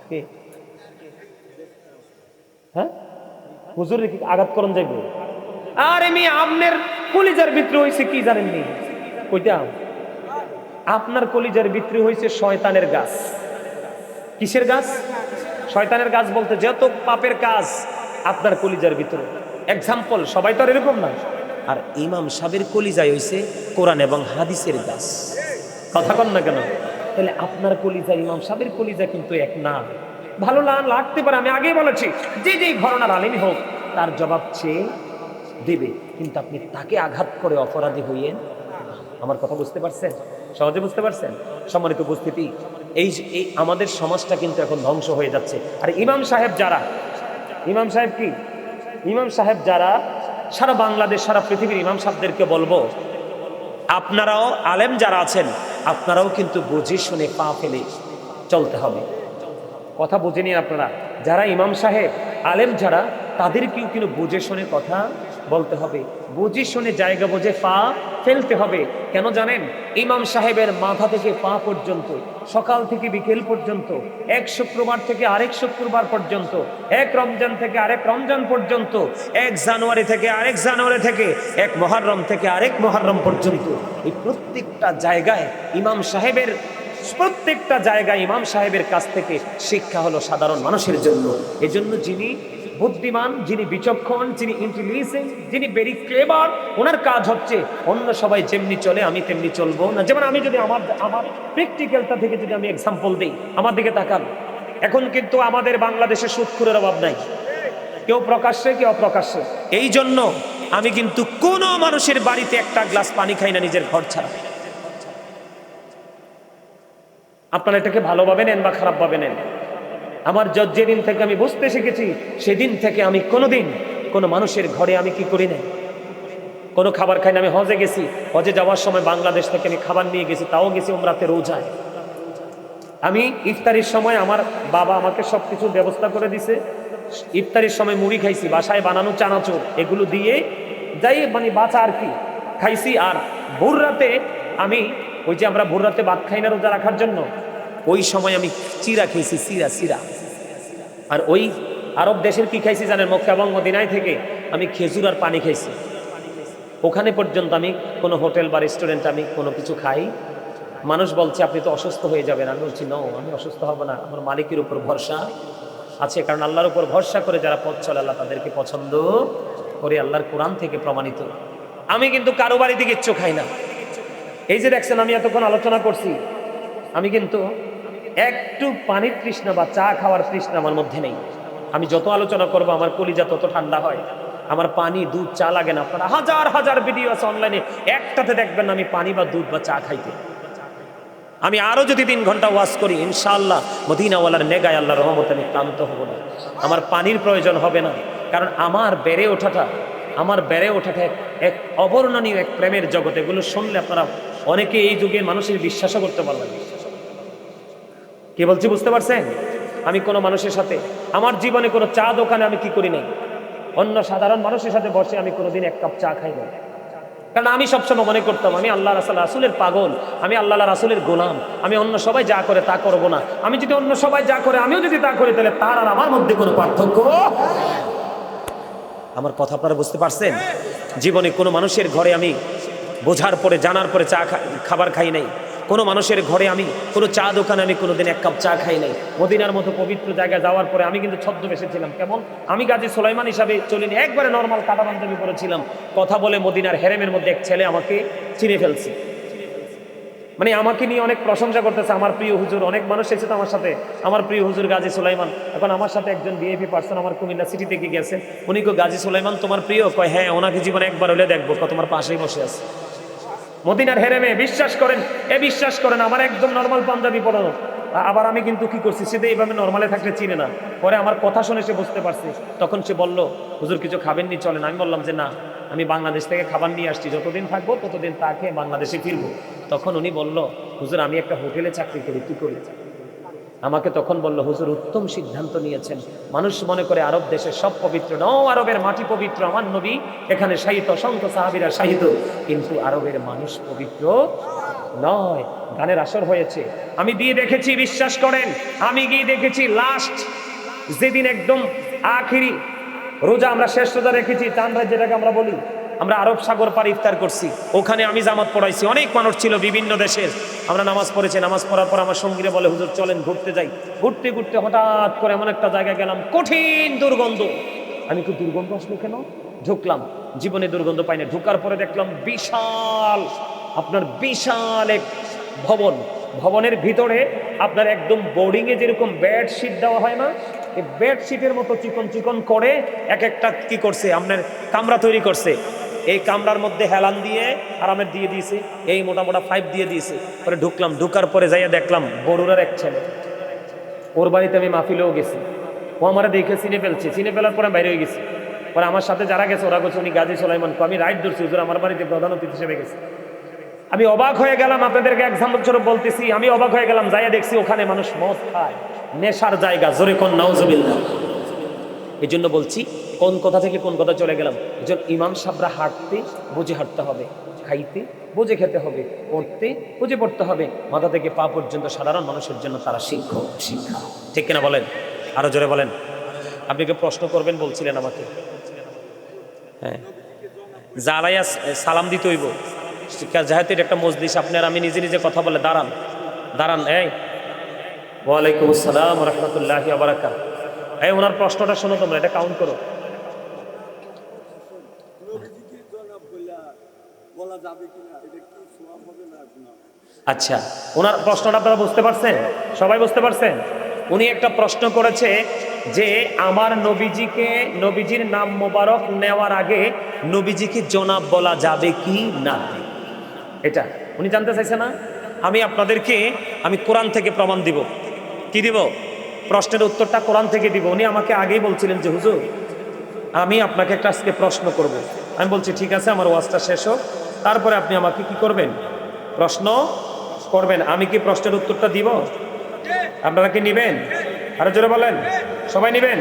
কি? হ্যাঁ, হুজুর কি আঘাত করুন যাইব? আর এমনি আপনার কলিজার ভিতরে হয়েছে কি জানেননি? কইতাম আপনার কলিজার ভিতরে হয়েছে শয়তানের গাছ। কিসের গাছ? শয়তানের গাছ বলতে যত পাপের কাজ আপনার কলিজার ভিতরে। এক্সাম্পল, সবাই তো আর এরকম না। আর ইমাম সাহেবের কলিজায় হয়েছে কোরআন এবং হাদিসের গাছ। কথা কন না কেন? তাহলে আপনার কলিজা ইমাম সাহেবের কলিজা কিন্তু এক না। ভালো লাগতে পারে, আমি আগেই বলেছি, যেই ঘরানার আলেমই হোক তার জবাব চেয়ে দেবে, কিন্তু আপনি তাকে আঘাত করে অপরাধী হইয়েন। আমার কথা বুঝতে পারছেন? সহজে বুঝতে পারছেন? সম্মানিত উপস্থিতি, এই আমাদের সমাজটা কিন্তু এখন ধ্বংস হয়ে যাচ্ছে। আর ইমাম সাহেব যারা সারা বাংলাদেশ, সারা পৃথিবীর ইমাম সাহেবদেরকে বলবো, আপনারাও আলেম যারা আছেন, আপনারাও কিন্তু বুঝে শুনে পা ফেলে চলতে হবে। কথা বুঝে নিন আপনারা, যারা ইমাম সাহেব আলেম যারা, তাদেরকেও কিন্তু বুঝে শুনে কথা বলতে হবে, বুঝে শুনে জায়গা বুঝে পা ফেলতে হবে। কেন জানেন? ইমাম সাহেবের মাথা থেকে পা পর্যন্ত, সকাল থেকে বিকেল পর্যন্ত, এক শুক্রবার থেকে আরেক শুক্রবার পর্যন্ত, এক রমজান থেকে আরেক রমজান পর্যন্ত, এক জানুয়ারি থেকে আরেক জানুয়ারি থেকে, এক মুহররম থেকে আরেক মুহররম পর্যন্ত, এই প্রত্যেকটা জায়গায় ইমাম সাহেবের কাছ থেকে শিক্ষা হলো সাধারণ মানুষের জন্য। এজন্য যিনি বুদ্ধিমান, যিনি বিচক্ষণ, যিনি ইন্টেলিজেন্ট, যিনি ভেরি ক্লেভার, ওনার কাজ হচ্ছে অন্য সবাই যেমনি চলে আমি তেমনি চলবো না। যেমন আমি যদি আমার প্র্যাকটিক্যালটা থেকে যদি আমি এক্সাম্পল দিই, আমার দিকে তাকান, এখন কিন্তু আমাদের বাংলাদেশে সুদখোরের অভাব নাই, কেউ প্রকাশ্যে কেউ অপ্রকাশ্যে। এই জন্য আমি কিন্তু কোনো মানুষের বাড়িতে একটা গ্লাস পানি খাই না নিজের ঘর ছাড়া। আপনারা এটাকে ভালোভাবে নেন বা খারাপভাবে নেন, আমার যেদিন থেকে আমি বুঝতে শিখেছি, সেদিন থেকে আমি কোনোদিন কোনো মানুষের ঘরে আমি কি করি না, কোনো খাবার খাই না। আমি হজে গেছি, হজে যাওয়ার সময় বাংলাদেশ থেকে আমি খাবার নিয়ে গেছি, তাও গেছি উমরাতে রোজায়। আমি ইফতারির সময় আমার বাবা আমাকে সবকিছু ব্যবস্থা করে দিছে। ইফতারির সময় মুড়ি খাইছি, বাসায় বানানো চানাচুর, এগুলো দিয়ে যাই মানে বাঁচা আর কি খাইছি। আর ভোর রাতে আমি ওই যে আমরা ভোর রাতে ভাত খাই না রোজা রাখার জন্য, ওই সময় আমি চিরা খেয়েছি, চিরা চিরা। আর ওই আরব দেশের কি খাইছি জানেন? মক্কা এবং মদিনায় থেকে আমি খেজুর আর পানি খাইছি। ওখানে পর্যন্ত আমি কোনো হোটেল বা রেস্টুরেন্টে আমি কোনো কিছু খাই। মানুষ বলছে আপনি তো অসুস্থ হয়ে যাবেন। আমি বলছি নো, আমি অসুস্থ হব না, আমার মালিকের উপর ভরসা আছে। কারণ আল্লাহর উপর ভরসা করে যারা পথ চলে আল্লাহ তাদেরকে পছন্দ করে, আল্লাহর কোরআন থেকে প্রমাণিত। আমি কিন্তু কারো বাড়িতে কিচ্ছু খাই না। এই যে দেখছেন আমি এতক্ষণ আলোচনা করছি, আমি কিন্তু একটু পানির তৃষ্ণা বা চা খাওয়ার তৃষ্ণা আমার মধ্যে নেই। আমি যত আলোচনা করব আমার কলিজা তত ঠান্ডা হয়। আমার পানি দুধ চা লাগে না। আপনারা হাজার হাজার ভিডিও আছে অনলাইনে, একটাতে দেখবেন না আমি পানি বা দুধ বা চা খাইতে। আমি আরো যদি 3 ঘন্টা ওয়াজ করি ইনশাআল্লাহ মদিনাওয়ালার নেগায় আল্লাহর রহমতে আমি ক্লান্ত হব না। আমার পানির প্রয়োজন হবে না, কারণ আমার বেড়ে ওঠাটা এক অবর্ণনীয় এক প্রেমের জগতে। এগুলো শুনলে আপনারা অনেকে এই যুগের মানুষের বিশ্বাসও করতে পারবেন। কি বলছি বুঝতে পারছেন? আমি কোনো মানুষের সাথে আমার জীবনে কোনো চা দোকানে আমি কি করি নাই, অন্য সাধারণ মানুষের সাথে বসে আমি কোনোদিন 1 কাপ চা খাই না। কারণ আমি সবসময় মনে করতাম আমি আল্লাহ রাসূলের পাগল, আমি আল্লাহ রাসূলের গোলাম, আমি অন্য সবাই যা করে তা করব না। আমি যদি অন্য সবাই যা করে আমিও যদি তা করি তাহলে তার আর আমার মধ্যে কোনো পার্থক্য। আমার কথা আপনারা বুঝতে পারছেন? জীবনে কোনো মানুষের ঘরে আমি বোঝার পরে জানার পরে খাবার খাই নাই। কোনো মানুষের ঘরে আমি কোনো চা দোকানে আমি কোনোদিন 1 কাপ চা খাই নাই। মদিনার মতো পবিত্র জায়গায় যাওয়ার পরে আমি কিন্তু ছদ্মবেশে ছিলাম। কেমন? আমি গাজী সুলাইমান হিসাবে চলিনি, একবারে নর্মাল কাটা পাঞ্জাবি পরেছিলাম। কথা বলে মদিনার হেরেমের মধ্যে এক ছেলে আমাকে চিনে ফেলছে, মানে আমাকে নিয়ে অনেক প্রশংসা করতেছে। আমার প্রিয় হুজুর, অনেক মানুষ এসেছে তো আমার সাথে, আমার প্রিয় হুজুর গাজী সুলাইমান। এখন আমার সাথে একজন ভিআইপি পার্সন আমার কুমিল্লা সিটি থেকে গেছেন, উনি কো গাজী সুলাইমান তোমার প্রিয়? কয় হ্যাঁ, ওনাকে জীবনে একবার হলে দেখবো। তোমার পাশেই বসে আছে মদিনার হেরেমে। বিশ্বাস করেন আমার একদম নর্মাল পাঞ্জাবি পরানো। আবার আমি কিন্তু কি করছি, সে এইভাবে নর্মালে থাকলে চিনে না। পরে আমার কথা শুনে সে বুঝতে পারছে। তখন সে বলল হুজুর কিছু খাবেননি চলেন। আমি বললাম যে না, আমি বাংলাদেশ থেকে খাবার নিয়ে আসছি, যতদিন থাকবো ততদিন তা খেয়ে বাংলাদেশে ফিরবো। তখন উনি বলল হুজুর আমি একটা হোটেলে চাকরি করি, কি করি? আমাকে তখন বলল হুজুর উত্তম সিদ্ধান্ত নিয়েছেন। মানুষ মনে করে আরব দেশের সব পবিত্র, আরবের মাটি পবিত্র, আমার নবী এখানে শাহিত, অসংখ্য সাহাবীরা শাহিত, কিন্তু আরবের মানুষ পবিত্র নয়। গানের আসর হয়েছে, আমি দিয়ে দেখেছি, বিশ্বাস করেন আমি গিয়ে দেখেছি। লাস্ট যেদিন একদম আখিরি রোজা, আমরা শেষ রোজা রেখেছি, চাঁদ রাত যেটাকে আমরা বলি, আমরা আরব সাগর পার ইফতার করছি। ওখানে আমি জামাত পড়াইছি, অনেক মানুষ ছিল বিভিন্ন দেশের। আমরা নামাজ পড়েছি, নামাজ পড়ার পর আমার সঙ্গীরা বলে হুজুর চলেন ঘুরতে যাই। ঘুরতে ঘুরতে হঠাৎ করে এমন একটা জায়গায় গেলাম, কঠিন দুর্গন্ধ। আমি কি দুর্গন্ধ আসলো কেন? ঢুকলাম, জীবনে দুর্গন্ধ পাইনি। ঢুকার পরে দেখলাম বিশাল এক ভবন। ভবনের ভিতরে আপনার একদম বোর্ডিংয়ে যেরকম বেডশিট দেওয়া হয় না, এই বেডশিটের মতো চিকন চিকন করে এক একটা কি করছে, আপনার কামরা তৈরি করছে। এই কামরার মধ্যে হেলান দিয়ে আরামের দিয়ে দিয়েছে, এই মোটা 5 দিয়ে দিয়েছে। পরে ঢুকলাম, ঢুকার পরে যাইয়া দেখলাম বরুরার এক ছেলে, ওর বাড়িতে আমি মাহফিলেও গেছি। ও আমার দেখে চিনে ফেলছে, চিনে ফেলার পরে বাইরে হয়ে গেছি। পরে আমার সাথে যারা গেছে ওরা গেছে উনি গাজী সুলাইমান। আমি রাইট ধরছি, হুজুর আমার বাড়িতে প্রধান অতিথি হিসেবে গেছে। আমি অবাক হয়ে গেলাম, আপনাদেরকে এক্সাম্পল স্বরূপ বলতেছি। আমি অবাক হয়ে গেলাম, যাইয়া দেখছি ওখানে মানুষ মদ খায়, নেশার জায়গা। জোরে কোন নাউজুবিল্লাহ। এই জন্য বলছি কোন কথা থেকে কোন কথা চলে গেলাম। এই জন্য ইমাম সাহেবরা হাঁটতে বুঝে হাঁটতে হবে, খাইতে বুঝে খেতে হবে, পড়তে বুঝে পড়তে হবে। মাথা থেকে পা পর্যন্ত সাধারণ মানুষের জন্য তারা শিক্ষা। ঠিক কিনা বলেন? আরো জোরে বলেন। আপনি কি প্রশ্ন করবেন বলছিলেন আমাকে? হ্যাঁ, জ্বালাইয়া সালাম দিতে হইব, যেহেতু এটা একটা মজলিস। আপনার আমি নিজে নিজে কথা বলে দাঁড়ান। এই ওয়ালাইকুম আসসালাম রহমতুল্লাহি ওয়া বারাকাতুহু। এই ওনার প্রশ্নটা শোনো তোমরা, এটা কাউন্ট করো। আচ্ছা, ওনার প্রশ্নটা আপনারা বুঝতে পারছেন? সবাই বুঝতে পারছেন? উনি একটা প্রশ্ন করেছে যে আমার নবীজির নাম মোবারক নেওয়ার আগে নবীজিকে জনাব বলা যাবে কি না, এটা উনি জানতে চাইছে না? আমি আপনাদেরকে কোরআন থেকে প্রমাণ দিব। কি দিব? প্রশ্নের উত্তরটা কোরআন থেকে দিব। উনি আমাকে আগেই বলছিলেন যে হুজুর আমি আপনাকে একটা আজকে প্রশ্ন করব। আমি বলছি ঠিক আছে, আমার ওয়াজটা শেষ হোক, তারপরে আপনি আমাকে কি করবেন? প্রশ্ন করবেন। আমি কি প্রশ্নের উত্তরটা দিব? আপনারা কি নিবেন? আরো জোরে বলেন, সবাই নিবেন?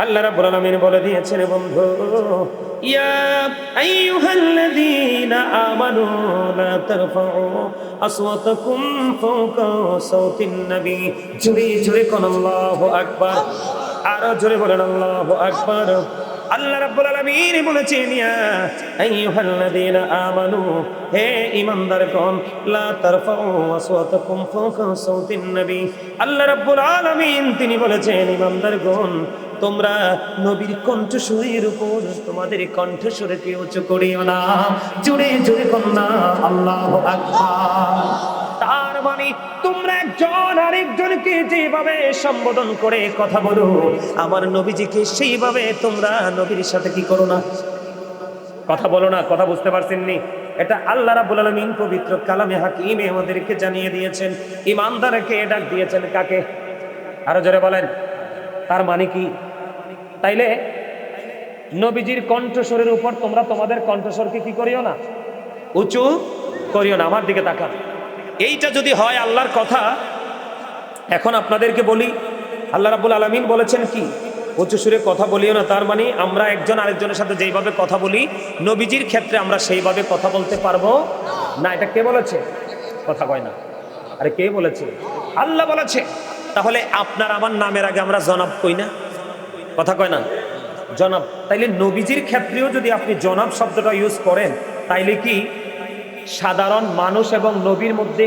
আল্লাহ রাব্বুল আলামিন বলে দিয়েছেন বন্ধু ইয়া আইয়ুহাল্লাযীনা আমানু লা তারফাউ আসওয়াতাকুম ফাওকা সাওতিন নবী। জোরে জোরে কোন আল্লাহু আকবার, আরো জোরে বলেন আল্লাহু আকবার। আল্লাহ রাব্বুল আলামিন বলেছেন ইয়া আইয়ুহাল্লাযীনা আমানু, হে ঈমানদারগণ, লা তারফাউ আসওয়াতাকুম ফাওকা সাওতিন নবী। আল্লাহ রাব্বুল আলামিন তিনি বলেছেন ঈমানদারগণ, তোমরা নবীর কণ্ঠস্বরের উপর তোমাদের কণ্ঠস্বরকে উঁচু করিও না। জোরে জোরে কন্যা আল্লাহু আকবার। তার মানে তোমরা একজন আরেকজনকে যেভাবে সম্বোধন করে কথা বলো, আমার নবীজিকে সেইভাবে তোমরা নবীর সাথে কি করো না, কথা বলো না। কথা বুঝতে পারছেন নি? এটা আল্লাহ রাব্বুল আলামিন পবিত্র কালামে হাকিমে আমাদেরকে জানিয়ে দিয়েছেন। ঈমানদারকে ডাক দিয়েছেন কাকে? আরো জোরে বলেন। তার মানে কি? তাইলে নবীজির কণ্ঠস্বরের উপর তোমরা তোমাদের কণ্ঠস্বরকে কি করিও না, উঁচু করিও না। আমার দিকে তাকান। এইটা যদি হয় আল্লাহর কথা, এখন আপনাদেরকে বলি, আল্লাহ রাব্বুল আলামিন বলেছেন কি উঁচু সুরে কথা বলিও না। তার মানে আমরা একজন আরেকজনের সাথে যেইভাবে কথা বলি, নবীজির ক্ষেত্রে আমরা সেইভাবে কথা বলতে পারবো না। এটা কে বলেছে? কথা কয় না। আরে কে বলেছে? আল্লাহ বলেছে। তাহলে আপনার আমার নামের আগে আমরা জনাব কই না? কথা কয় না, জনাব। তাইলে নবীজির ক্ষেত্রেও যদি আপনি জনাব শব্দটা ইউজ করেন, তাইলে কি সাধারণ মানুষ এবং নবীর মধ্যে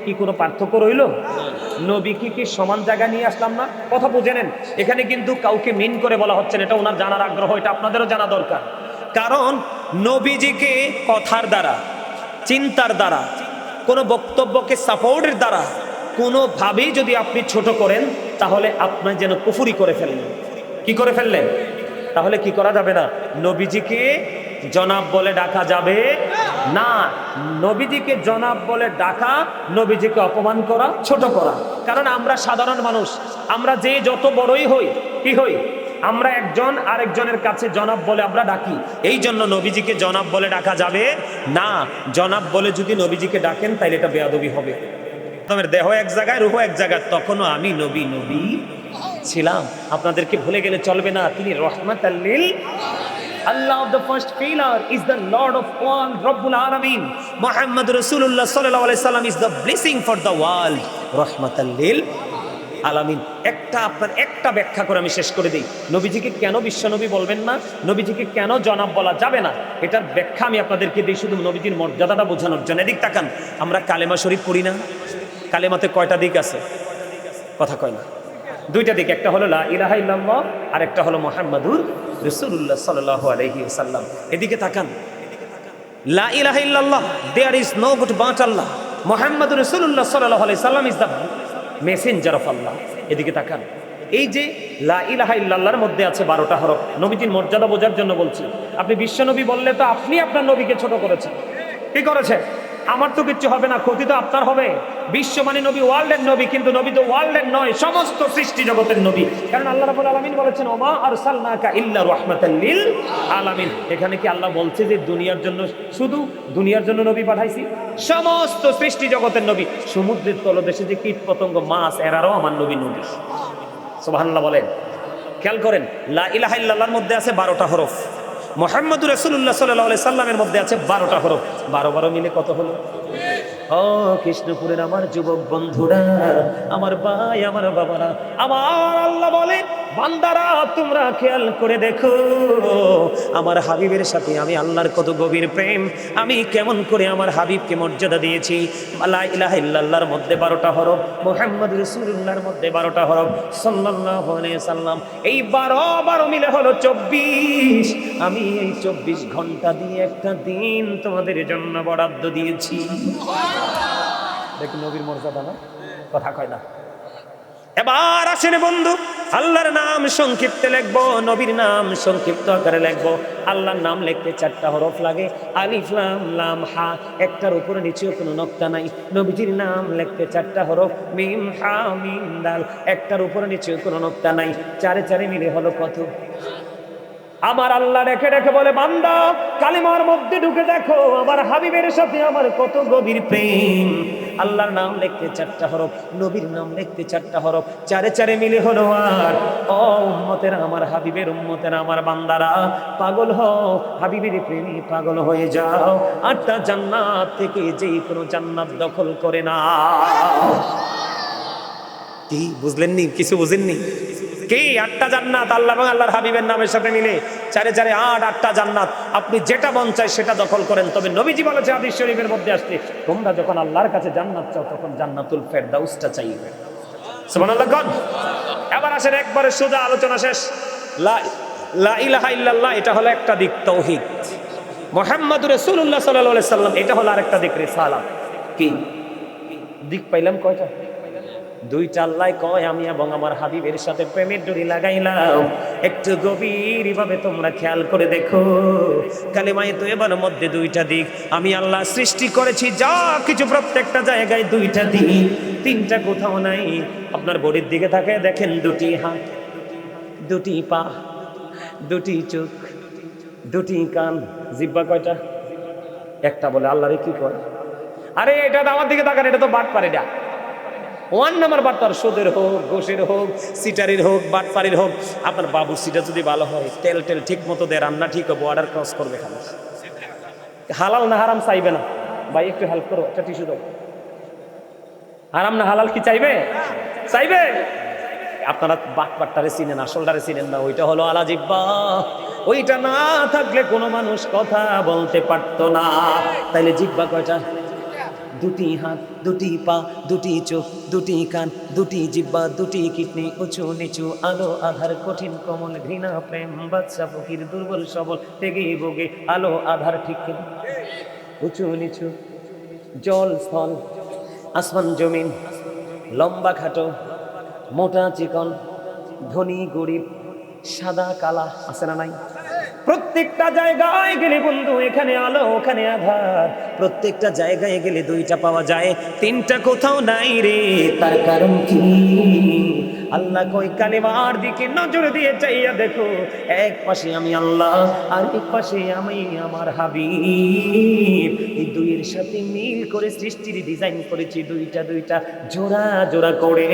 কি কোনো পার্থক্য রইল? নবী কি সমান জায়গা নিয়ে আসলাম না? কথা বুঝে নেন। এখানে কিন্তু কাউকে মিন করে বলা হচ্ছে না, এটা ওনার জানার আগ্রহ, এটা আপনাদেরও জানা দরকার। কারণ নবীজিকে কথার দ্বারা, চিন্তার দ্বারা, কোনো বক্তব্যকে সাপোর্টের দ্বারা কোনোভাবেই যদি আপনি ছোট করেন, তাহলে আপনার যেন কুফরি করে ফেললেন। কি করে ফেললেন? তাহলে কি করা যাবে না? নবীজিকে জনাব বলে ডাকা যাবে না। নবীজিকে জনাব বলে ডাকা, নবীজিকে অপমান করা, ছোট করা। কারণ আমরা সাধারণ মানুষ, আমরা যে যত বড়ই হই, কি হই? আমরা একজন আরেকজনের কাছে জনাব বলে আমরা ডাকি। এই জন্য নবীজিকে জনাব বলে ডাকা যাবে না। জনাব বলে যদি নবীজিকে ডাকেন, তাইলে এটা বেয়াদবি হবে। তোমার দেহ এক জায়গায়, রূহ এক জায়গায়, তখনও আমি নবী নবী ছিলাম। আপনাদেরকে ভুলে গেলে চলবে না, তিনি রহমাতাল লিল Allah of the first pillar is the Lord of all, Rabbul Alameen. Muhammad Rasulullah sallallahu alaihi wasallam is the blessing for the world, Rahmatan lil Alamin. একটা ব্যাখ্যা করে আমি শেষ করে দিই। নবীজিকে কেন বিশ্বনবী বলবেন না, নবীজিকে কেন জনাব বলা যাবে না, এটার ব্যাখ্যা আমি আপনাদেরকে দিই শুধু নবীজির মর্যাদাটা বোঝানোর জন্য। এদিক তাকান, আমরা কালেমা শরীফ পড়ি না? কালেমাতে কয়টা দিক আছে? কথা কয় না। দুইটা দিক, একটা হলো লা ইলাহা ইল্লাল্লাহ, আর একটা হলো মুহাম্মাদুর রাসূলুল্লাহ সাল্লাল্লাহু আলাইহি ওয়াসাল্লাম। এদিকে তাকান, লা ইলাহা ইল্লাল্লাহ, there is no god but Allah. মুহাম্মাদুর রাসূলুল্লাহ সাল্লাল্লাহু আলাইহি সাল্লাম is the messenger of Allah. এদিকে তাকান, এই যে লা ইলাহা ইল্লাল্লাহর মধ্যে আছে 12টা হরফ। নবীজির মর্যাদা বোঝার জন্য বলছি। আপনি বিশ্বনবী বললে তো আপনি আপনার নবীকে ছোট করেছেন। কি করেছেন? আমার তো কিচ্ছু হবে না, ক্ষতি তো আপনার হবে। বিশ্ব মানে নবী ওয়ার্ল্ডের নবী, কিন্তু নবী তো ওয়ার্ল্ডের নয়, সমস্ত সৃষ্টি জগতের নবী। কারণ আল্লাহ রাব্বুল আলামিন বলেছেন ওমা আরসালনাকা ইল্লা রাহমাতাল লিল আলামিন। এখানে কি আল্লাহ বলছে যে দুনিয়ার জন্য, শুধু দুনিয়ার জন্য নবী পাঠাইছি? সমস্ত সৃষ্টি জগতের নবী। সমুদ্রের তলদেশে যে কীট পতঙ্গ, মাছ, এরারও আমার নবী নবী। সুবহানাল্লাহ বলেন। খেয়াল করেন, লা ইলাহা ইল্লাল্লাহর মধ্যে আছে 12টা হরফ, মুহাম্মাদুর রাসূলুল্লাহ সাল্লাল্লাহু আলাইহি সাল্লামের মধ্যে আছে 12টা হরফ। 12 মিলে কত হলো? ও কৃষ্ণপুরের আমার যুবক বন্ধুরা, আমার ভাই, আমার বাবারা, আমার আল্লাহ বলে বান্দারা তোমরা খেয়াল করে দেখো আমার হাবিবের সাথে আমি আল্লাহর কত গভীর প্রেম, আমি কেমন করে আমার হাবিবকে মর্যাদা দিয়েছি। লা ইলাহা ইল্লাল্লাহর মধ্যে 12টা হরফ, মুহাম্মদ রাসূলুল্লাহর মধ্যে 12টা হরফ, সাল্লাল্লাহু আলাইহি সাল্লাম। এই 12 মিলে হলো 24। আমি এই 24 ঘন্টা দিয়ে একটা দিন তোমাদের জন্য বরাদ্দ দিয়েছি। দেখি নবীর মর্যাদা না? কথা কয় না। এবার আসেন বন্ধু, আল্লাহর নাম সংক্ষিপ্তে লিখবো, নবীর নাম সংক্ষিপ্ত আকারে লিখবো। আল্লাহর নাম লিখতে 4টা হরফ লাগে, আলিফ লাম লাম হা, একটার উপরে নিচেও কোনো নক্তা নাই। নবীজির নাম লিখতে 4টা হরফ, মিম হা মিম দাল, একটার উপরে নিচেও কোনো নক্তা নাই। 4 মিলে হলো কত? আমার আল্লাহ রেখে রেখে বলে, বান্দা কালিমার মধ্যে ঢুকে দেখো আমার হাবিবের সাথে আমার কত গভীর প্রেম। আল্লাহর নাম লিখতে 4টা হরফ, নবীর নাম লিখতে 4টা হরফ, চারে চারে মিলে হলো। আর ও উম্মতেরা, আমার হাবিবের উম্মতেরা, আমার বান্দারা, পাগল হও, হাবিবের প্রেমে পাগল হয়ে যাও। 8টা জান্নাত থেকে যে কোনো জান্নাত দখল করে নাও। কি বুঝলেন নি? কিছু বুঝেননি? কি 8টা জান্নাত আল্লাহ এবং আল্লাহর হাবিবের নামের সাথে মিলে, চারে চারে 8টা জান্নাত। আপনি যেটা মন চায় সেটা দখল করেন। তবে নবীজি বলেছে হাদিস শরীফের মধ্যে আসছে, তোমরা যখন আল্লাহর কাছে জান্নাত চাও তখন জান্নাতুল ফেরদাউসটা চাইবে। সুবহানাল্লাহ। এবার আসেন একবারে সোজা আলোচনা শেষ। লা ইলাহা ইল্লাল্লাহ, এটা হলো একটা দিক তাওহীদ। মুহাম্মাদুর রাসূলুল্লাহ সাল্লাল্লাহু আলাইহি সাল্লাম, এটা হলো আরেকটা দিক রিসালাত। কি দিক পাইলাম? কয়টা? 2টা। আল্লাহ কয়, আমি এবং আমার হাবিবের সাথে প্রেমের ডোরি লাগাইলাম। একটু গভীর ভাবে তোমরা খেয়াল করে দেখো, কালিমায়ে তয়্যিবার মধ্যে 2টা দিক আমি আল্লাহ সৃষ্টি করেছি। যা কিছু প্রত্যেকটা জায়গায় 2টা দিক, 3টা কোথাও নাই। আপনার বডির দিকে তাকায় দেখেন, 2টি হাত, 2টি পা, 2টি চোখ, 2টি কান, জিহ্বা কয়টা? একটা। বলে আল্লাহরে কি কয়? আরে এটা আমার দিকে তাকান, এটা তো বাটপার। এটা 1 নাম্বার বাটপার। সুদের হোক, ঘোষের হোক, সিটারির হোক, বাটপারির হোক। আপনার বাবুর সিটা যদি ভালো হয়, তেল টেল ঠিক মতো দেয়, রান্না ঠিক হবে, অর্ডার ক্রস করবে, খালি হালাল না হারাম চাইবে না। ভাই একটু হেল্প করো, একটা টিস্যু দাও। হারাম না হালাল কি চাইবে? চাইবে। আপনারা বাটপারটারে চিনেন, আসলটারে চিনেন না। ওইটা হলো আলা জিহ্বা। ওইটা না থাকলে কোনো মানুষ কথা বলতে পারতো না। তাইলে জিহ্বা কয়টা? 2টি হাত, 2টি পা, 2টি চোখ, 2টি কান, 2টি জিহ্বা, 2টি কিডনি, উঁচু নিচু, আলো আধার, কঠিন কোমল, ঘৃণা প্রেম, বাচ্চা ফকির, দুর্বল সবল, তেগে ভোগে, আলো আধার ঠিক কিনা, উঁচু নিচু, জল স্থল, আসমান জমিন, লম্বা খাটো, মোটা চিকন, ধনী গরিব, সাদা কালা, আছে না নাই? প্রত্যেকটা জায়গায় গেলে বন্ধু, এখানে আলো ওখানে আধার। প্রত্যেকটা জায়গায় গেলে 2টা পাওয়া যায়, 3টা কোথাও নাই রে। তার কারণ কি? আল্লাহ কই, কালিমার দিকে নজর দিয়ে চাইয়া দেখো, এক পাশে আমি আল্লাহ, আর এক পাশে আমি আমার হাবিব। এই 2-এর সাথে মিল করে সৃষ্টির ডিজাইন করেছি 2টা জোড়া জোড়া করে।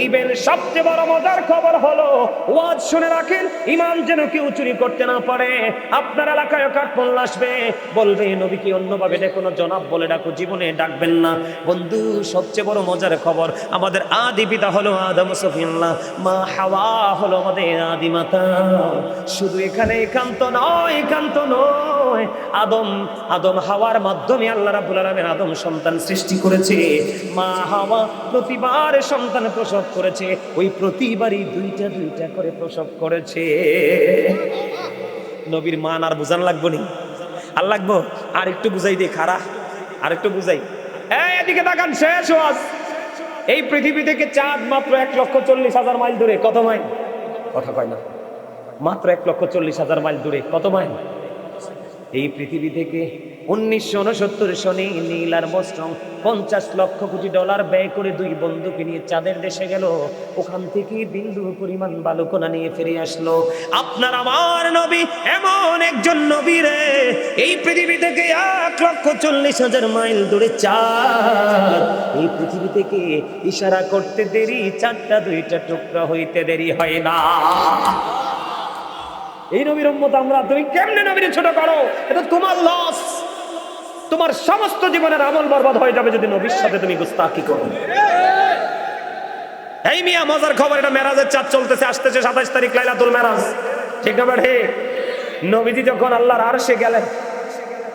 ইভেন সবচেয়ে বড় মজার খবর হলো, ওয়াজ শুনে রাখেন, ইমান যেন কেউ চুরি করতে না পারে। আপনার এলাকায় কাঠমোল্লা আসবে, বলবে নবীকে অন্যভাবে ডেকো না, জনাব বলে ডাকো, জীবনে ডাকবেন না। বন্ধু, সবচেয়ে বড় মজার খবর, আমাদের আদি পিতা হলো আদম সফিউল্লাহ, মা হাওয়া হলো আমাদের আদি মাতা। শুধু এখানে একান্ত নয়, একান্ত নয়, আদম হাওয়ার মাধ্যমে আল্লাহ রাব্বুল আলামিন আদম সন্তান সৃষ্টি করেছে। মা হাওয়া প্রতিবার সন্তান প্রসব করেছে, ওই প্রতিবারই 2টা করে প্রসব করেছে। নবীর মান আর বুঝান লাগবো নি? আর লাগবো? আর একটু বুঝাই দে, খারা আর একটু বুঝাই। এদিকে তাকান, শেষ ওয়াজ। এই পৃথিবী থেকে চাঁদ মাত্র 1,40,000 মাইল দূরে। কত মাইল? কথা কয় না। মাত্র 1,40,000 মাইল দূরে। কত মাইল? এই পৃথিবী থেকে 1969 সনে নীল আর্মস্ট্রং $50 লক্ষ কোটি ব্যয় করে 2 বন্ধুকে নিয়ে চাঁদের দেশে গেল। ওখান থেকে বিন্দু পরিমাণ বালুকণা নিয়ে ফিরে আসলো। আপনার আমার নবী এমন একজন নবী রে, এই পৃথিবী থেকে 1,40,000 মাইল দূরে চাঁদ। এই পৃথিবী থেকে ইশারা করতে দেরি, 2টা টুকরা হইতে দেরি হয় না। এই নবীর উম্মত আমরা, তুমি কেমনে নবীর ছোট করো? এটা তোমার লস। তোমার সমস্ত জীবনের আমল বরবাদ হয়ে যাবে যদি নবীর সাথে তুমি গুস্তাখি করো। এই মিয়া, মজার খবর, এটা মেরাজের চাঁদ চলতেছে, আসতেছে 27 তারিখ লাইলাতুল মেরাজ। ঠিক না বেঠে? নবীজি যখন আল্লাহর আরশে গেলেন,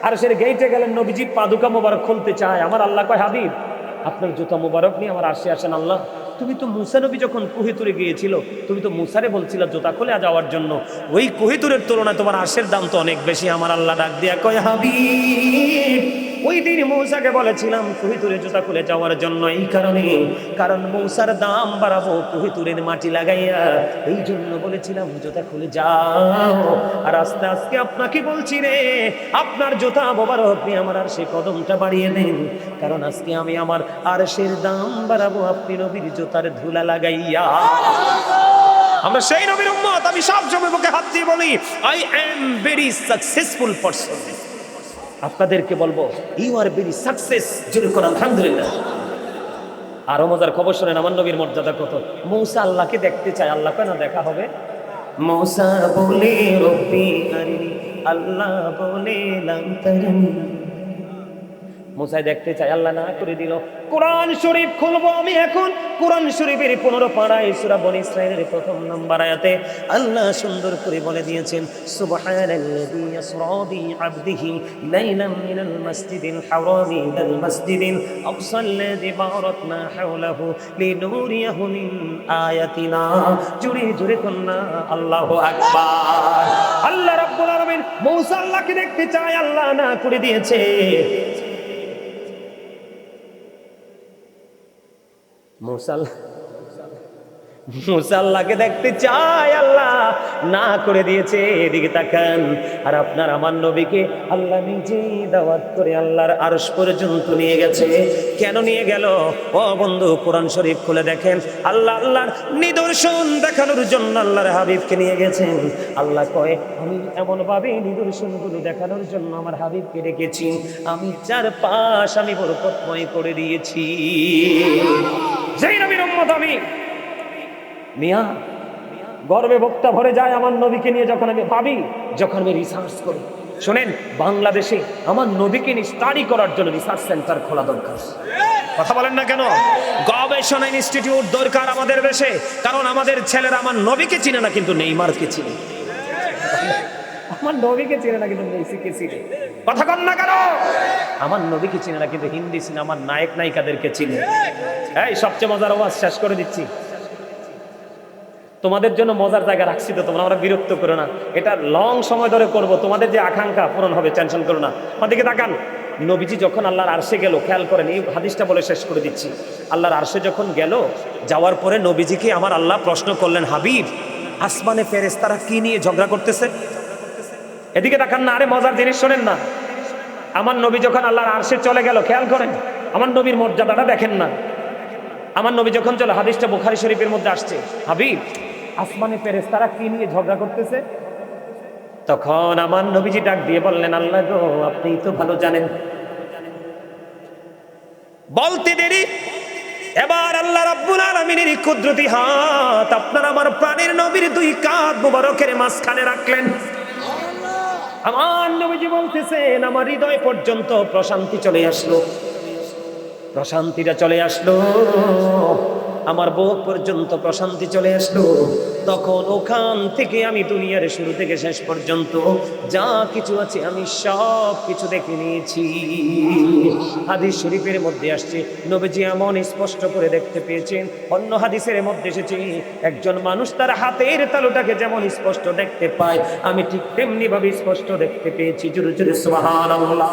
আরশের গেইটে গেলেন, নবীজি পাদুকা মোবারক খুলতে চায়। আমার আল্লাহ কয়, হাবিব আপনার জুতা মোবারক নিয়ে আমার আরশে আসেন। আল্লাহ, তুমি তো মুসা নবী যখন কুহিতুরে গিয়েছিল, তুমি তো মুসারে বলছিলা জুতা খুলে যাওয়ার জন্য, ওই কুহিতুরের তুলনায় তোমার আরশের দাম তো অনেক বেশি। আমার আল্লাহ ডাক দিয়া কয়, হাবিব ওই দিন মূসাকে বলেছিলাম কুহিতুরে জুতা খুলে যাওয়ার জন্য, এই কারণে, কারণ মূসার দাম বাড়াবো কুহিতুরের মাটি লাগাইয়া, এই জন্য বলেছিলাম জুতা খুলে যাও। আর আস্তে আস্তে আপনাকে বলছি রে, আপনার জুতা মোবারক নিয়ে আমার আরশে কদমটা বাড়িয়ে দেন, কারণ আজকে আমি আমার আরশের দাম বাড়াবো আপনি নবীর জুতার ধুলা লাগাইয়া। আমরা সেই নবীর উম্মত। আমি সব সময় বুকে হাত দিয়ে বলি, I am very successful person. আপনাদেরকে বলবো, ইউ আর ভেরি সাকসেস। জোরে করে আলহামদুলিল্লাহ। আরো মজার খবর শোনেন, আমার নবীর মর্যাদা কত। মূসা আল্লাহকে দেখতে চায়, আল্লাহ কেন দেখা হবে? মূসা বলে রব্বি আরিনি, আল্লাহ বলে লাম তারানি। মূসা দেখতে চায়, আল্লাহ না করে দিল। কোরআন শরীফ খুলবো আমি এখন। কোরআন শরীফের 15 পারায় সূরা বনী ইসরাঈলের 1 নম্বর আয়াতে আল্লাহ সুন্দর করে বলে দিয়েছেন, সুবহানাল্লাযী ইয়াসরা বিআবদিহি লাইলাম মিনাল মাসজিদিল হারামি ইলাল মাসজিদিল আকসাল্লাযী বারাকনা হাওলাহু লিনুরিয়াহু মিন আয়াতিনা। জোরে জোরে কন্না আল্লাহু আকবার। আল্লাহ রাব্বুল আলামিন মূসা আল্লাহকে দেখতে চায়, আল্লাহ না করে দিয়েছে। মূসা আল্লাহকে দেখতে চায়, আল্লাহ না করে দিয়েছে। এদিকে তাকান। আর আপনার আমার নবীকে আল্লাহ নিজেই দাওয়াত করে আল্লাহর আরশ পর্যন্ত নিয়ে গেছে। কেন নিয়ে গেল? ও বন্ধু, কোরআন শরীফ খুলে দেখেন। আল্লাহ আল্লাহর নিদর্শন দেখানোর জন্য আল্লাহর হাবিবকে নিয়ে গেছেন। আল্লাহ কয়, আমি এমন ভাবে নিদর্শনগুলো দেখানোর জন্য আমার হাবিবকে রেখেছি, আমি চারপাশ আমি বরকতময় করে দিয়েছি। যেই নবীর উম্মত আমি, মিয়া গর্বে বক্তা ভরে যায় আমার নবীকে নিয়ে যখন আমি ভাবি, যখন আমি রিসার্চ করি। শোনেন, বাংলাদেশে আমার নবীকে নিয়ে স্টাডি করার জন্য রিসার্চ সেন্টার খোলা দরকার। কথা বলেন না কেন? গবেষণা ইনস্টিটিউট দরকার আমাদের দেশে। কারণ আমাদের ছেলেরা আমার নবীকে চিনে না, কিন্তু নেইমারকে চিনে। আমার নবীকে চিনে না, কিন্তু মেসিকে চিনে। কথা কন না কেন? আমার নবীকে চিনে না, কিন্তু হিন্দি সিনেমার নায়ক নায়িকাদেরকে চিনে। এই সবচেয়ে মজার ওয়াজ শেষ করে দিচ্ছি। তোমাদের জন্য মজার জায়গা রাখছি, তো তোমরা আমরা বিরক্ত করো না। এটা লং সময় ধরে করব, তোমাদের যে আকাঙ্ক্ষা পূরণ হবে, টেনশন করো না। আমাদেরকে তাকান। নবীজি যখন আল্লাহর আরশে গেল, খেয়াল করেন, এই হাদিসটা বলে শেষ করে দিচ্ছি। আল্লাহর আরশে যখন গেল, যাওয়ার পরে নবীজিকে আমার আল্লাহ প্রশ্ন করলেন, হাবিব, আসমানে ফেরেশতারা কি নিয়ে ঝগড়া করতেছে? এদিকে তাকান না। আরে মজার জিনিস শোনেন না। আমার নবী যখন আল্লাহর আরশে চলে গেল, খেয়াল করেন, আমার নবীর মর্যাদাটা দেখেন না। আমার নবী যখন চলে, হাদিসটা বুখারী শরীফের মধ্যে আসছে, হাবিব, আসমানে ফেরেশতারা কি নিয়ে ঝগড়া করতেছে? তখন আমার নবীজি ডাক দিয়ে বললেন, আল্লাহ গো, আপনি তো ভালো জানেন। বলতে দেরি, এবার আল্লাহ রাব্বুল আলামিনের কুদরতি হাত আপনার আমার প্রাণের নবীর 2 কাঁধ মুবারকের মাঝখানে রাখলেন। আমার নবীজি বলতেছেন, আমার হৃদয় পর্যন্ত প্রশান্তি চলে আসলো। প্রশান্তিটা চলে আসলো, আমার বুক পর্যন্ত প্রশান্তি চলে আসলো। তখন ওখান থেকে আমি দুনিয়ার শুরু থেকে শেষ পর্যন্ত যা কিছু আছে আমি সব কিছু দেখে নিয়েছি। হাদিস শরীফের মধ্যে আসছে, নবীজি এমন স্পষ্ট করে দেখতে পেয়েছেন। অন্য হাদিসের মধ্যে এসেছে, একজন মানুষ তার হাতের তালুটাকে যেমন স্পষ্ট দেখতে পায়, আমি ঠিক তেমনি ভাবে স্পষ্ট দেখতে পেয়েছি। জোরে জোরে সুবহানাল্লাহ।